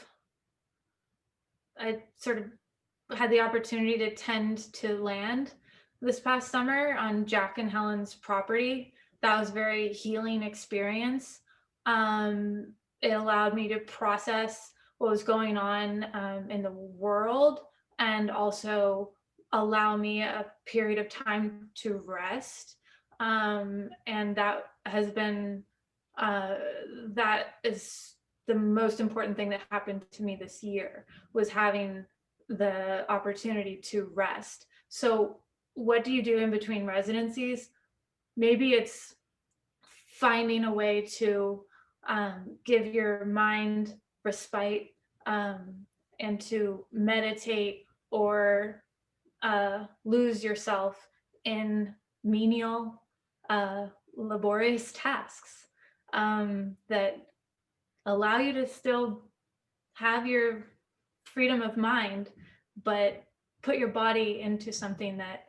had the opportunity to tend to land this past summer on Jack and Helen's property. That was a very healing experience. It allowed me to process what was going on in the world and also allow me a period of time to rest. And that has been, that is the most important thing that happened to me this year, was having the opportunity to rest. So what do you do in between residencies? Maybe it's finding a way to give your mind respite and to meditate or lose yourself in menial, laborious tasks that allow you to still have your freedom of mind, but put your body into something that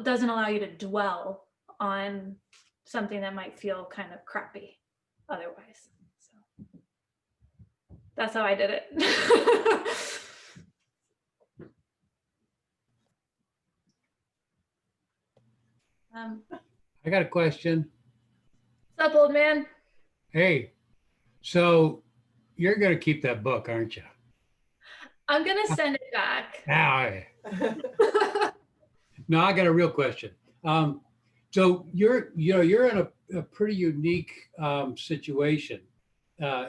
doesn't allow you to dwell on something that might feel kind of crappy otherwise. So that's how I did it. I got a question. What's up, old man? Hey, so you're going to keep that book, aren't you? I'm gonna send it back. No, I got a real question. So you're in a pretty unique situation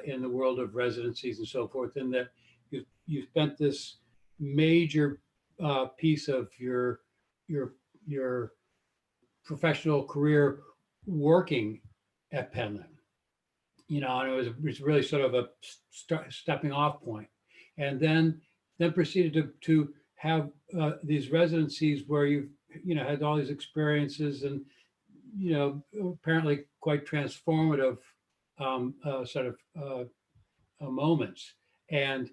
in the world of residencies and so forth, in that you spent this major piece of your professional career working at Penland. And it was really sort of a stepping off point, and then proceeded to have these residencies where you've had all these experiences and apparently quite transformative moments, and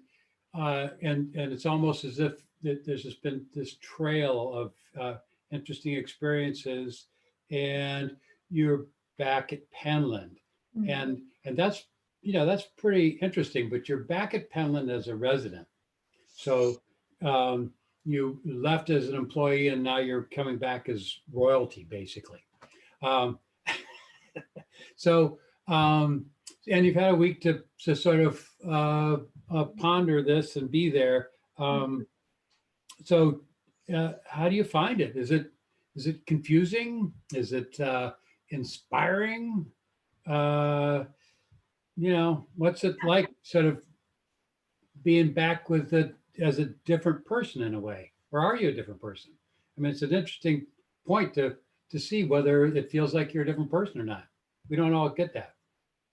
it's almost as if there's just been this trail of interesting experiences, and you're back at Penland. Mhm. And that's that's pretty interesting, but you're back at Penland as a resident. So you left as an employee and now you're coming back as royalty, basically. So, and you've had a week to sort of ponder this and be there. So, how do you find it? Is it confusing? Is it inspiring? What's it like, sort of being back with it as a different person in a way, or are you a different person? I mean, it's an interesting point to see whether it feels like you're a different person or not. We don't all get that.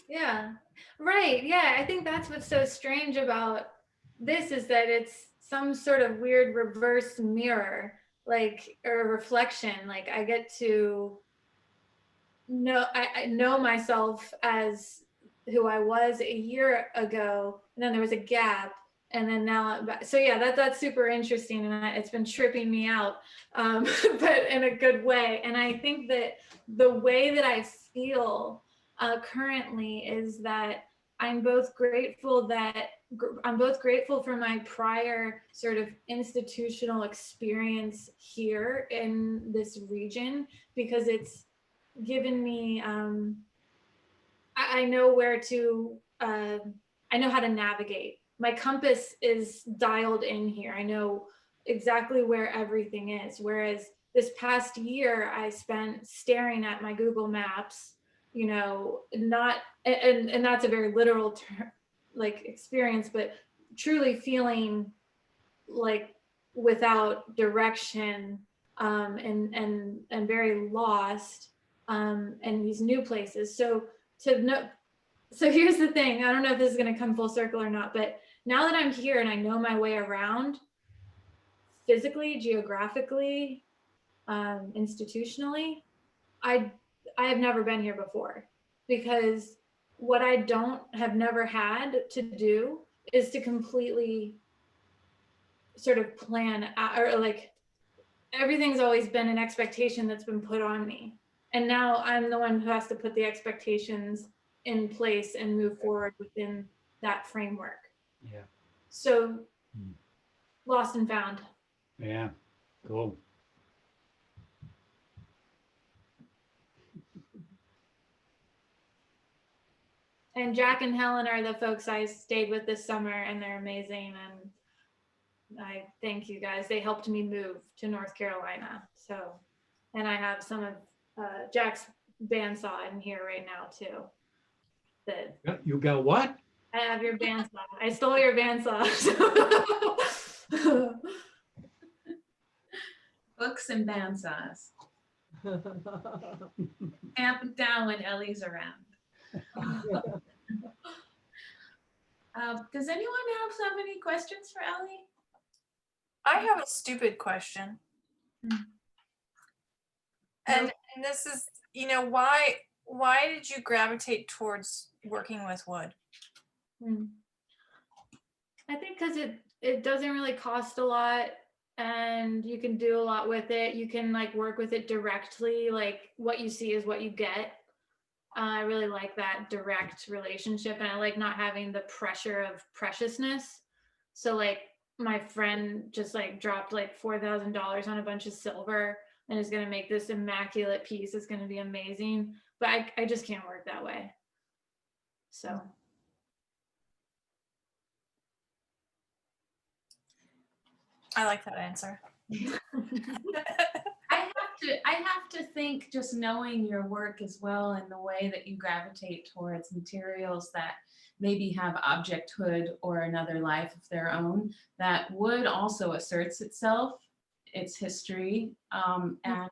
Yeah, right. Yeah, I think that's what's so strange about this is that it's some sort of weird reverse mirror, like, or reflection. Like I get to know, I know myself as who I was a year ago, and then there was a gap, and then now I'm back. So yeah, that's super interesting, and it's been tripping me out, but in a good way. And I think that the way that I feel currently is that I'm both grateful for my prior sort of institutional experience here in this region, because it's given me I know where to I know how to navigate. My compass is dialed in here. I know exactly where everything is. Whereas this past year I spent staring at my Google Maps, not and that's a very literal like experience, but truly feeling like without direction, and very lost, in these new places. So here's the thing. I don't know if this is going to come full circle or not, but now that I'm here and I know my way around physically, geographically, institutionally, I have never been here before, because what I have never had to do is to completely sort of plan out, or like everything's always been an expectation that's been put on me. And now I'm the one who has to put the expectations in place and move forward within that framework. Yeah. So lost and found. Yeah. Cool. And Jack and Helen are the folks I stayed with this summer, and they're amazing. And I thank you guys. They helped me move to North Carolina. So, and I have some of Jack's bandsaw in here right now too. That You got what? I have your bandsaw. I stole your bandsaw. Books and bandsaws. Amp it down when Ellie's around. Does anyone else have any questions for Ellie? I have a stupid question. And this is, why did you gravitate towards working with wood? I think because it doesn't really cost a lot, and you can do a lot with it. You can like work with it directly. Like what you see is what you get. I really like that direct relationship, and I like not having the pressure of preciousness. So like my friend just like dropped like $4,000 on a bunch of silver and is going to make this immaculate piece. It's going to be amazing, but I just can't work that way. So I like that answer. I have to think, just knowing your work as well and the way that you gravitate towards materials that maybe have objecthood or another life of their own, that wood also asserts itself, its history, and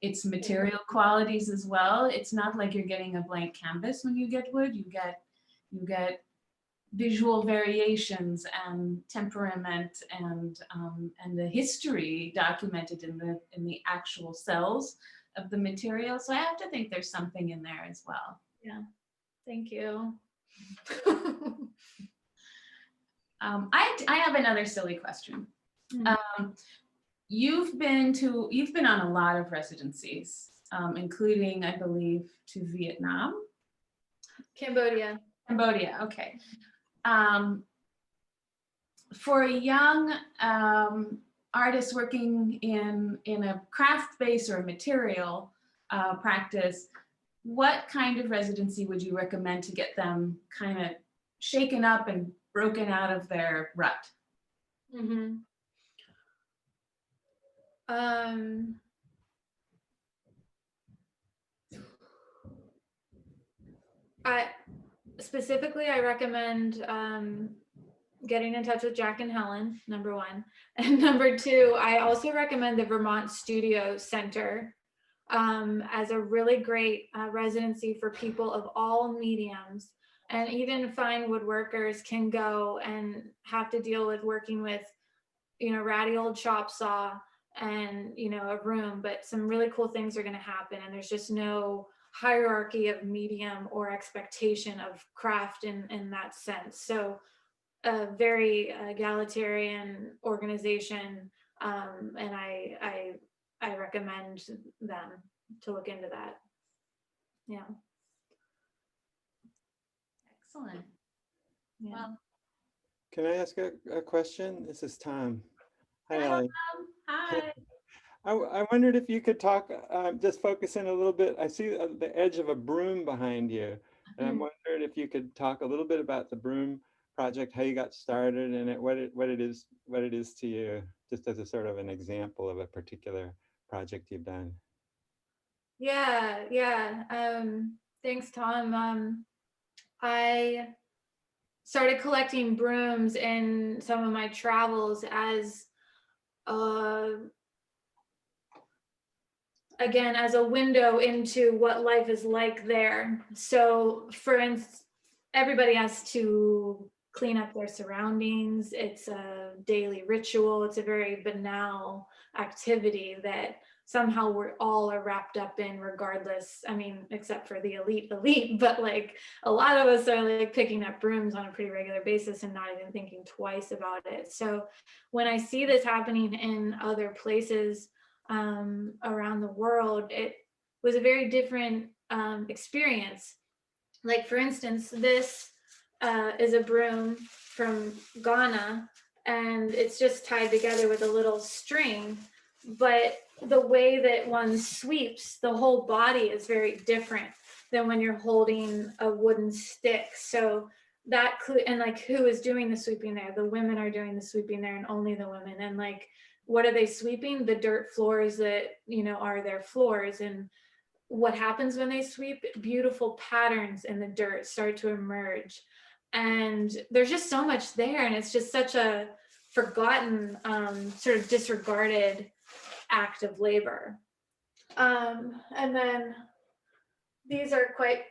its material qualities as well. It's not like you're getting a blank canvas when you get wood. You get visual variations and temperament and the history documented in the actual cells of the material. So I have to think there's something in there as well. yeah, thank you. I have another silly question. You've been on a lot of residencies, including, I believe, to Vietnam. Cambodia, Okay. For a young artist working in a craft base or a material practice, what kind of residency would you recommend to get them kind of shaken up and broken out of their rut? Mm-hmm. I recommend getting in touch with Jack and Helen, number one. And number two, I also recommend the Vermont Studio Center as a really great residency for people of all mediums. And even fine woodworkers can go and have to deal with working with, ratty old chop saw and, a room, but some really cool things are going to happen. And there's just no hierarchy of medium or expectation of craft in that sense. So a very egalitarian organization, and I recommend them to look into that. Yeah. Excellent. Yeah. Well, Can I ask a question? This is Tom. Hi, Hi, Ellie. hi. I wondered if you could talk, just focus in a little bit. I see the edge of a broom behind you. And I'm wondering if you could talk a little bit about the broom project, how you got started and what it is to you, just as a sort of an example of a particular project you've done. Yeah. Thanks, Tom. I started collecting brooms in some of my travels as again, as a window into what life is like there. So for instance, everybody has to clean up their surroundings. It's a daily ritual. It's a very banal activity that somehow we're all are wrapped up in regardless. I mean, except for the elite, but like a lot of us are like picking up brooms on a pretty regular basis and not even thinking twice about it. So when I see this happening in other places around the world, it was a very different experience. Like for instance, this is a broom from Ghana, and it's just tied together with a little string. But the way that one sweeps the whole body is very different than when you're holding a wooden stick. So that, and like who is doing the sweeping there? The women are doing the sweeping there, and only the women. And like, what are they sweeping? The dirt floors that, are their floors. And what happens when they sweep? Beautiful patterns in the dirt start to emerge. And there's just so much there. And it's just such a forgotten, sort of disregarded act of labor. And then these are quite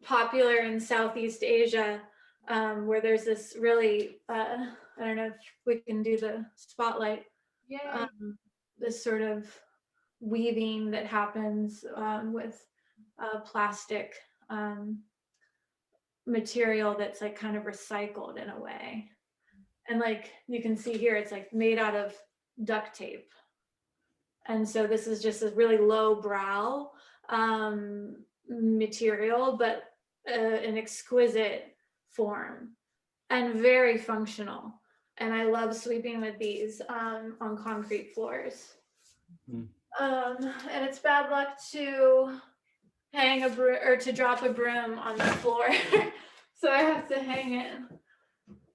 popular in Southeast Asia, where there's this really, I don't know if we can do the spotlight, this sort of weaving that happens with plastic material that's like kind of recycled in a way. And like you can see here, it's like made out of duct tape. And so this is just a really low brow material, but an exquisite form and very functional. And I love sweeping with these on concrete floors. And it's bad luck to hang a broom or to drop a broom on the floor. So I have to hang it.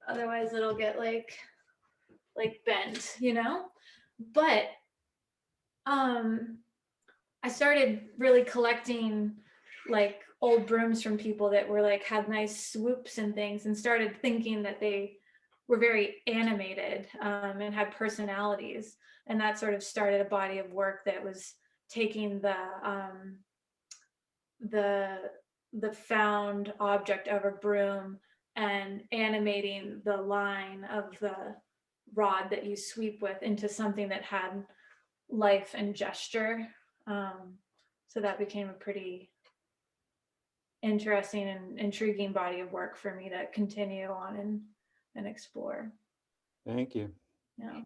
Otherwise it'll get like bent, But I started really collecting like old brooms from people that were like had nice swoops and things, and started thinking that they were very animated and had personalities. And that sort of started a body of work that was taking the found object of a broom and animating the line of the rod that you sweep with into something that had life and gesture. So that became a pretty interesting and intriguing body of work for me to continue on and explore. Thank you. Yeah.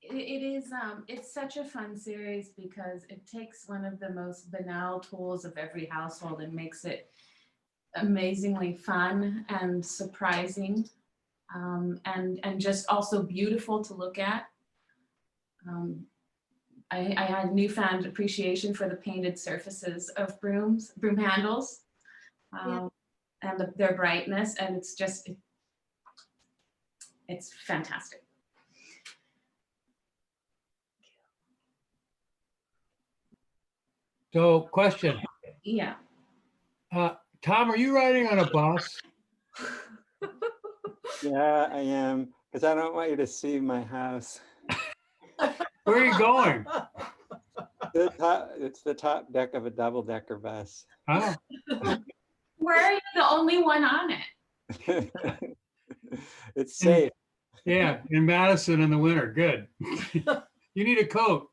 It is, it's such a fun series because it takes one of the most banal tools of every household and makes it amazingly fun and surprising, and just also beautiful to look at. I had newfound appreciation for the painted surfaces of broom handles, Yeah. and their brightness, and it's just, it's fantastic. So question, Yeah. Tom, are you riding on a bus? Yeah, I am, because I don't want you to see my house. Where are you going? It's the top deck of a double-decker bus. Oh, Where are you the only one on it? It's safe. yeah, in Madison in the winter, good. You need a coat.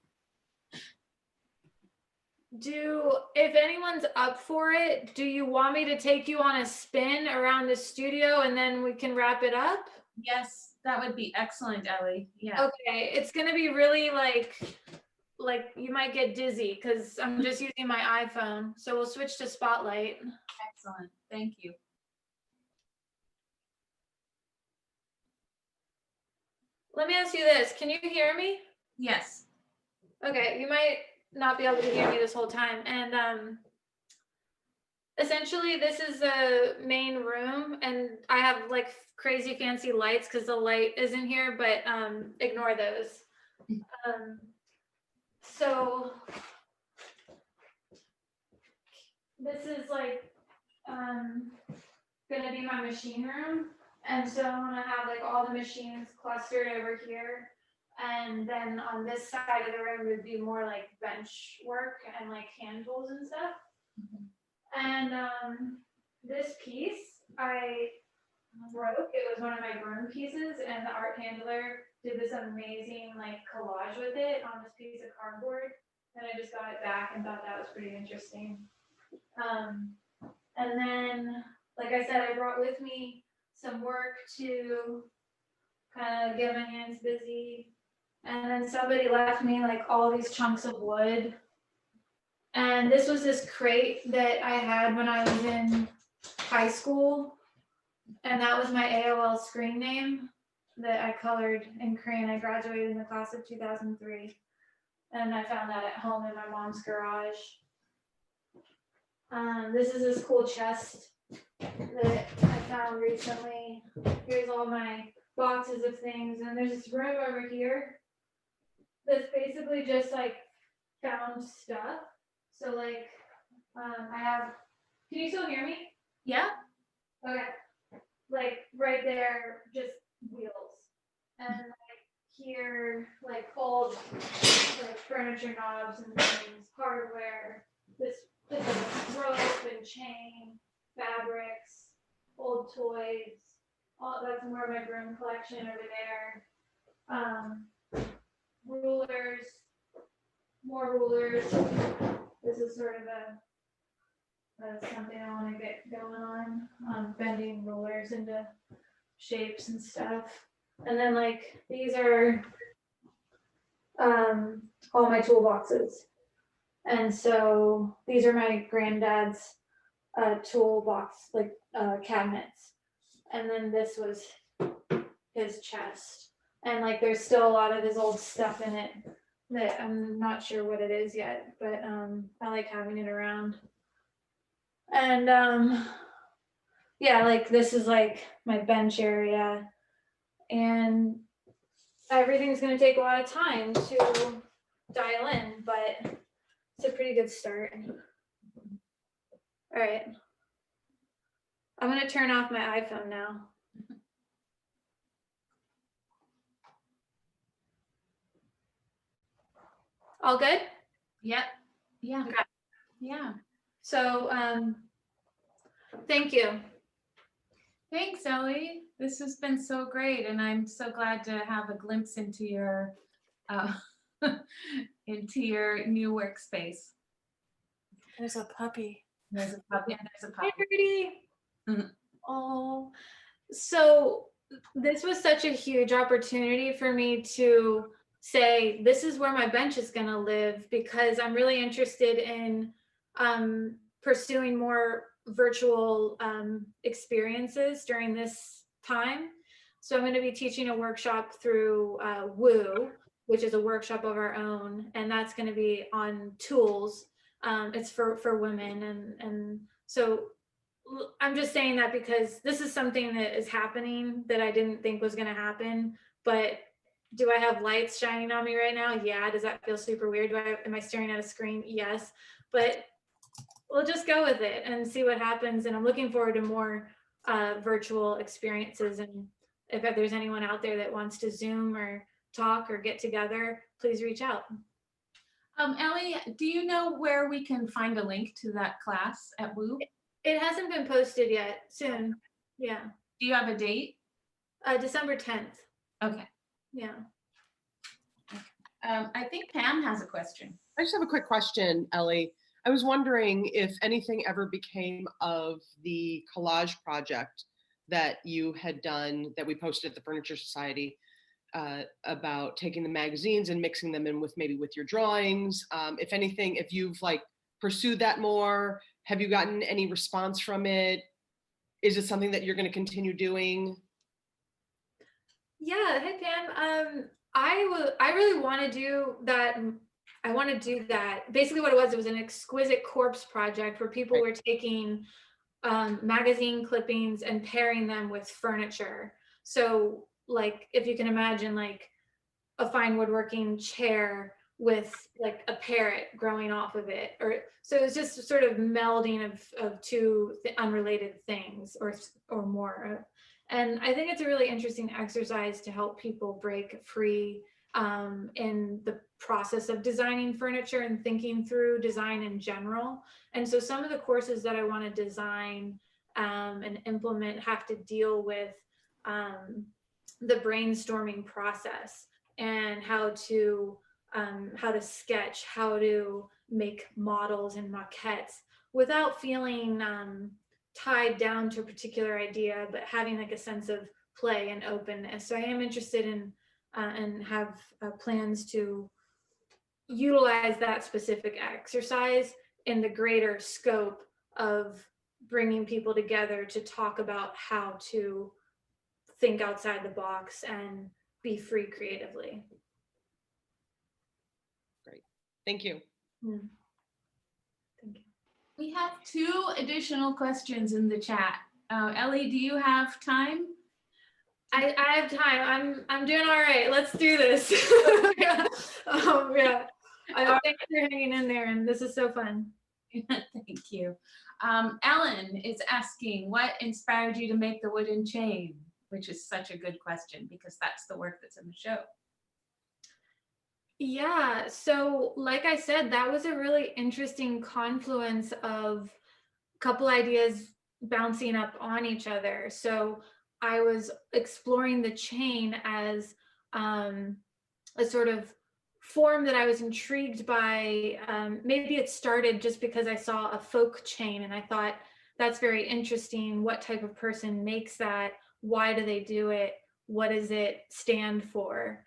If anyone's up for it, do you want me to take you on a spin around the studio and then we can wrap it up? Yes, that would be excellent, Ellie. Yeah. Okay, it's gonna be really like you might get dizzy because I'm just using my iPhone. So we'll switch to Spotlight. Excellent. Thank you. Let me ask you this. Can you hear me? Yes. Okay, you might not be able to hear me this whole time. And essentially this is the main room and I have like crazy fancy lights because the light isn't here, but ignore those. So this is like gonna be my machine room. And so I'm gonna have like all the machines clustered over here. And then on this side of the room would be more like bench work and like hand tools and stuff. And this piece I broke. It was one of my broom pieces, and the art handler did this amazing like collage with it on this piece of cardboard. And I just got it back and thought that was pretty interesting. And then, like I said, I brought with me some work to kind of get my hands busy. And then somebody left me like all these chunks of wood. And this was this crate that I had when I was in high school. And that was my AOL screen name that I colored in crayon. I graduated in the class of 2003. And I found that at home in my mom's garage. This is this cool chest that I found recently. Here's all my boxes of things. And there's this room over here that's basically just like found stuff. So like, I have, can you still hear me? Yeah. Okay. Like right there, just wheels. And like here, like old like furniture knobs and things, hardware, this rope and chain, fabrics, old toys. All that's more of my broom collection over there. Rulers, more rulers. This is sort of something I want to get going on, bending rulers into shapes and stuff. And then like these are all my toolboxes. And so these are my granddad's toolbox, like cabinets. And then this was his chest. And like there's still a lot of his old stuff in it that I'm not sure what it is yet, but I like having it around. And yeah, like this is like my bench area, and everything's gonna take a lot of time to dial in, but it's a pretty good start. All right, I'm gonna turn off my iPhone now. All good? Yep. Yeah. Okay. Yeah. So thank you. Thanks, Ellie. This has been so great, and I'm so glad to have a glimpse into your into your new workspace. There's a puppy. There's a puppy. And there's a Hi, puppy. Rudy. Mhm. Oh, so this was such a huge opportunity for me to say, this is where my bench is going to live, because I'm really interested in pursuing more virtual experiences during this time. So I'm going to be teaching a workshop through Woo, which is a workshop of our own, and that's going to be on tools. It's for women, and so I'm just saying that because this is something that is happening that I didn't think was going to happen. But do I have lights shining on me right now? Yeah. Does that feel super weird? Am I staring at a screen? Yes. But we'll just go with it and see what happens. And I'm looking forward to more virtual experiences. And if there's anyone out there that wants to Zoom or talk or get together, please reach out. Ellie, do you know where we can find a link to that class at WU? It hasn't been posted yet. Soon. Yeah. Do you have a date? December 10th. Okay. Yeah. I think Pam has a question. I just have a quick question, Ellie. I was wondering if anything ever became of the collage project that you had done that we posted at the Furniture Society about taking the magazines and mixing them in with maybe with your drawings. If anything, if you've like pursued that more, have you gotten any response from it? Is it something that you're going to continue doing? Yeah. Hey, Pam. I really want to do that. I want to do that. Basically what it was an exquisite corpse project where people were taking magazine clippings and pairing them with furniture. So like, if you can imagine like a fine woodworking chair with like a parrot growing off of it, or so it's just sort of melding of two unrelated things or more. And I think it's a really interesting exercise to help people break free in the process of designing furniture and thinking through design in general. And so some of the courses that I want to design and implement have to deal with the brainstorming process and how to sketch, how to make models and maquettes without feeling tied down to a particular idea, but having like a sense of play and openness. So I am interested in and have plans to utilize that specific exercise in the greater scope of bringing people together to talk about how to think outside the box and be free creatively. Great. Thank you. Thank you. We have 2 additional questions in the chat. Ellie, do you have time? I have time. I'm doing all right. Let's do this. Yeah. Yeah. Thanks for hanging in there, and this is so fun. Thank you. Ellen is asking, what inspired you to make the wooden chain? Which is such a good question because that's the work that's in the show. Yeah, so like I said, that was a really interesting confluence of a couple ideas bouncing up on each other. So I was exploring the chain as a sort of form that I was intrigued by. Maybe it started just because I saw a folk chain and I thought that's very interesting. What type of person makes that? Why do they do it? What does it stand for?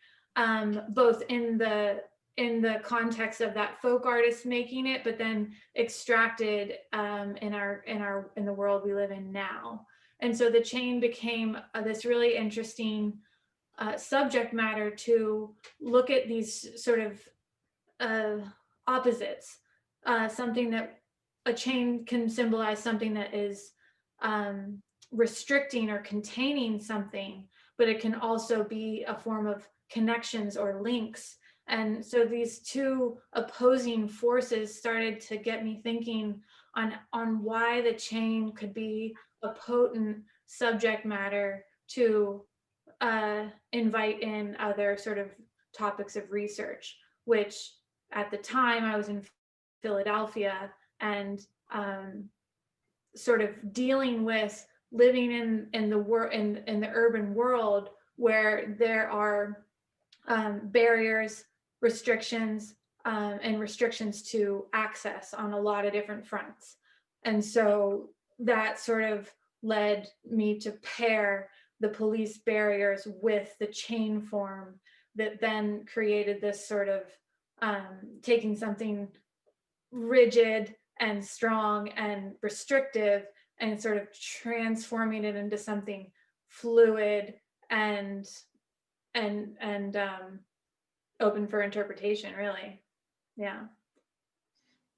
Both in the context of that folk artist making it, but then extracted in the world we live in now. And so the chain became this really interesting subject matter to look at these sort of opposites. Something that a chain can symbolize something that is restricting or containing something, but it can also be a form of connections or links. And so these 2 opposing forces started to get me thinking on why the chain could be a potent subject matter to invite in other sort of topics of research, which at the time I was in Philadelphia and sort of dealing with living in the urban world where there are barriers, restrictions, and restrictions to access on a lot of different fronts. And so that sort of led me to pair the police barriers with the chain form that then created this sort of taking something rigid and strong and restrictive and sort of transforming it into something fluid and open for interpretation, really. Yeah.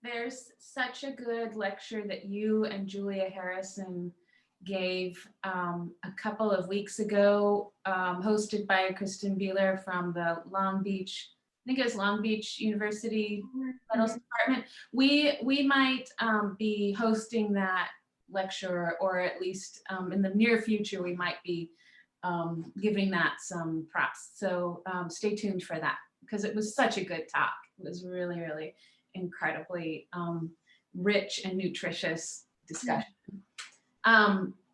There's such a good lecture that you and Julia Harrison gave a couple of weeks ago, hosted by Kristen Beeler from the Long Beach, I think it was Long Beach University Metals Department. We might be hosting that lecture, or at least in the near future, we might be giving that some props. So stay tuned for that, because it was such a good talk. It was really, really incredibly rich and nutritious discussion.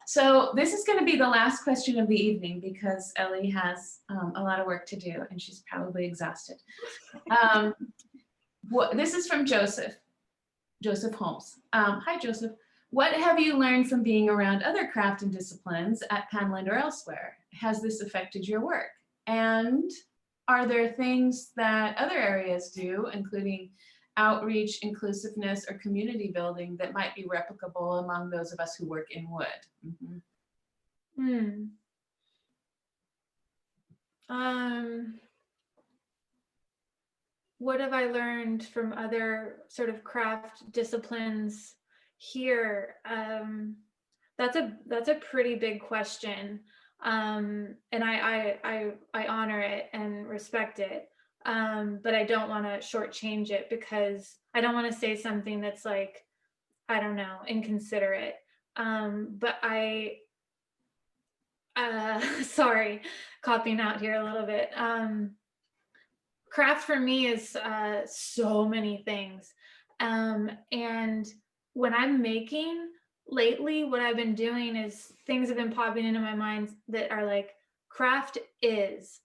So this is going to be the last question of the evening, because Ellie has a lot of work to do and she's probably exhausted. This is from Joseph Holmes. Hi, Joseph. What have you learned from being around other craft and disciplines at Penland or elsewhere? Has this affected your work? And are there things that other areas do, including outreach, inclusiveness, or community building, that might be replicable among those of us who work in wood? What have I learned from other sort of craft disciplines here? That's a pretty big question, and I honor it and respect it. But I don't want to shortchange it, because I don't want to say something that's like, I don't know, inconsiderate. But sorry, copying out here a little bit. Craft for me is so many things. And when I'm making lately, what I've been doing is things have been popping into my mind that are like, craft is ...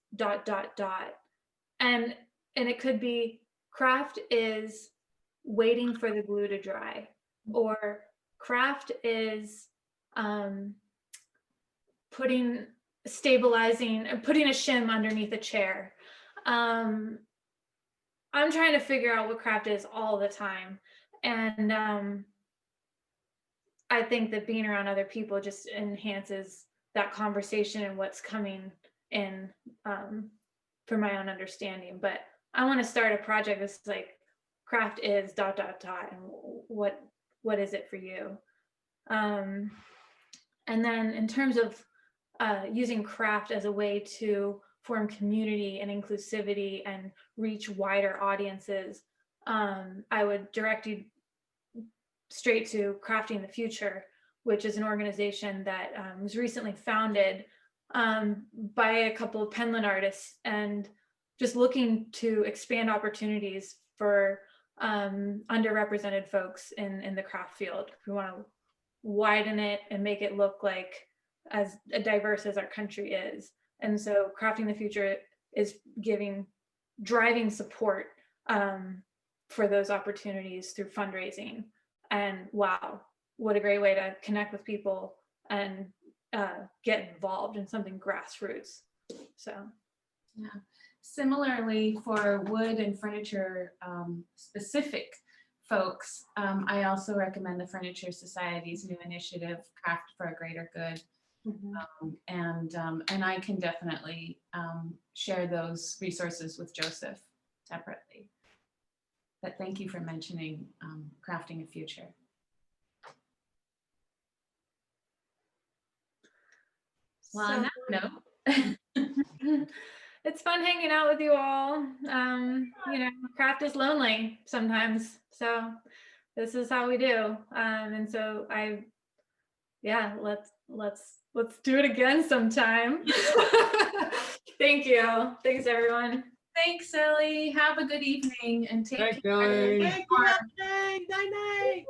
And it could be, craft is waiting for the glue to dry, or craft is putting a shim underneath a chair. I'm trying to figure out what craft is all the time. And I think that being around other people just enhances that conversation and what's coming in for my own understanding. But I want to start a project that's like, craft is ... and what is it for you? And then in terms of using craft as a way to form community and inclusivity and reach wider audiences, I would direct you straight to Crafting the Future, which is an organization that was recently founded by a couple of Penland artists, and just looking to expand opportunities for underrepresented folks in the craft field. We want to widen it and make it look like as diverse as our country is. And so Crafting the Future is driving support for those opportunities through fundraising. And wow, what a great way to connect with people and get involved in something grassroots. So yeah. Similarly, for wood and furniture specific folks, I also recommend the Furniture Society's new initiative, Craft for a Greater Good. And I can definitely share those resources with Joseph separately. But thank you for mentioning Crafting a Future. Well, on that note, it's fun hanging out with you all. Craft is lonely sometimes, so this is how we do. And so let's do it again sometime. Thank you. Thanks, everyone. Thanks, Ellie. Have a good evening and take Thanks, care. Ellie. Thank you, Ellie. Night-night.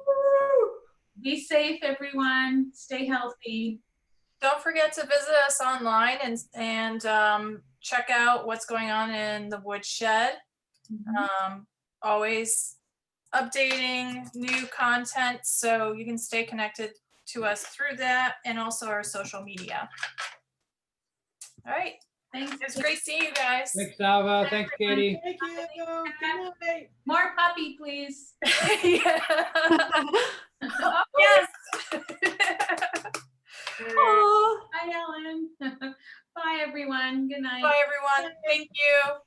Be safe, everyone. Stay healthy. Don't forget to visit us online and check out what's going on in the woodshed. Always updating new content, so you can stay connected to us through that, and also our social media. All right. Thanks. It's great seeing you guys. Thanks, Salva. Thanks, Katie. Thank you. Good night. More puppy, please. Yeah. Yes. Bye, Ellen. Bye, everyone. Good night. Bye, everyone. Thank you.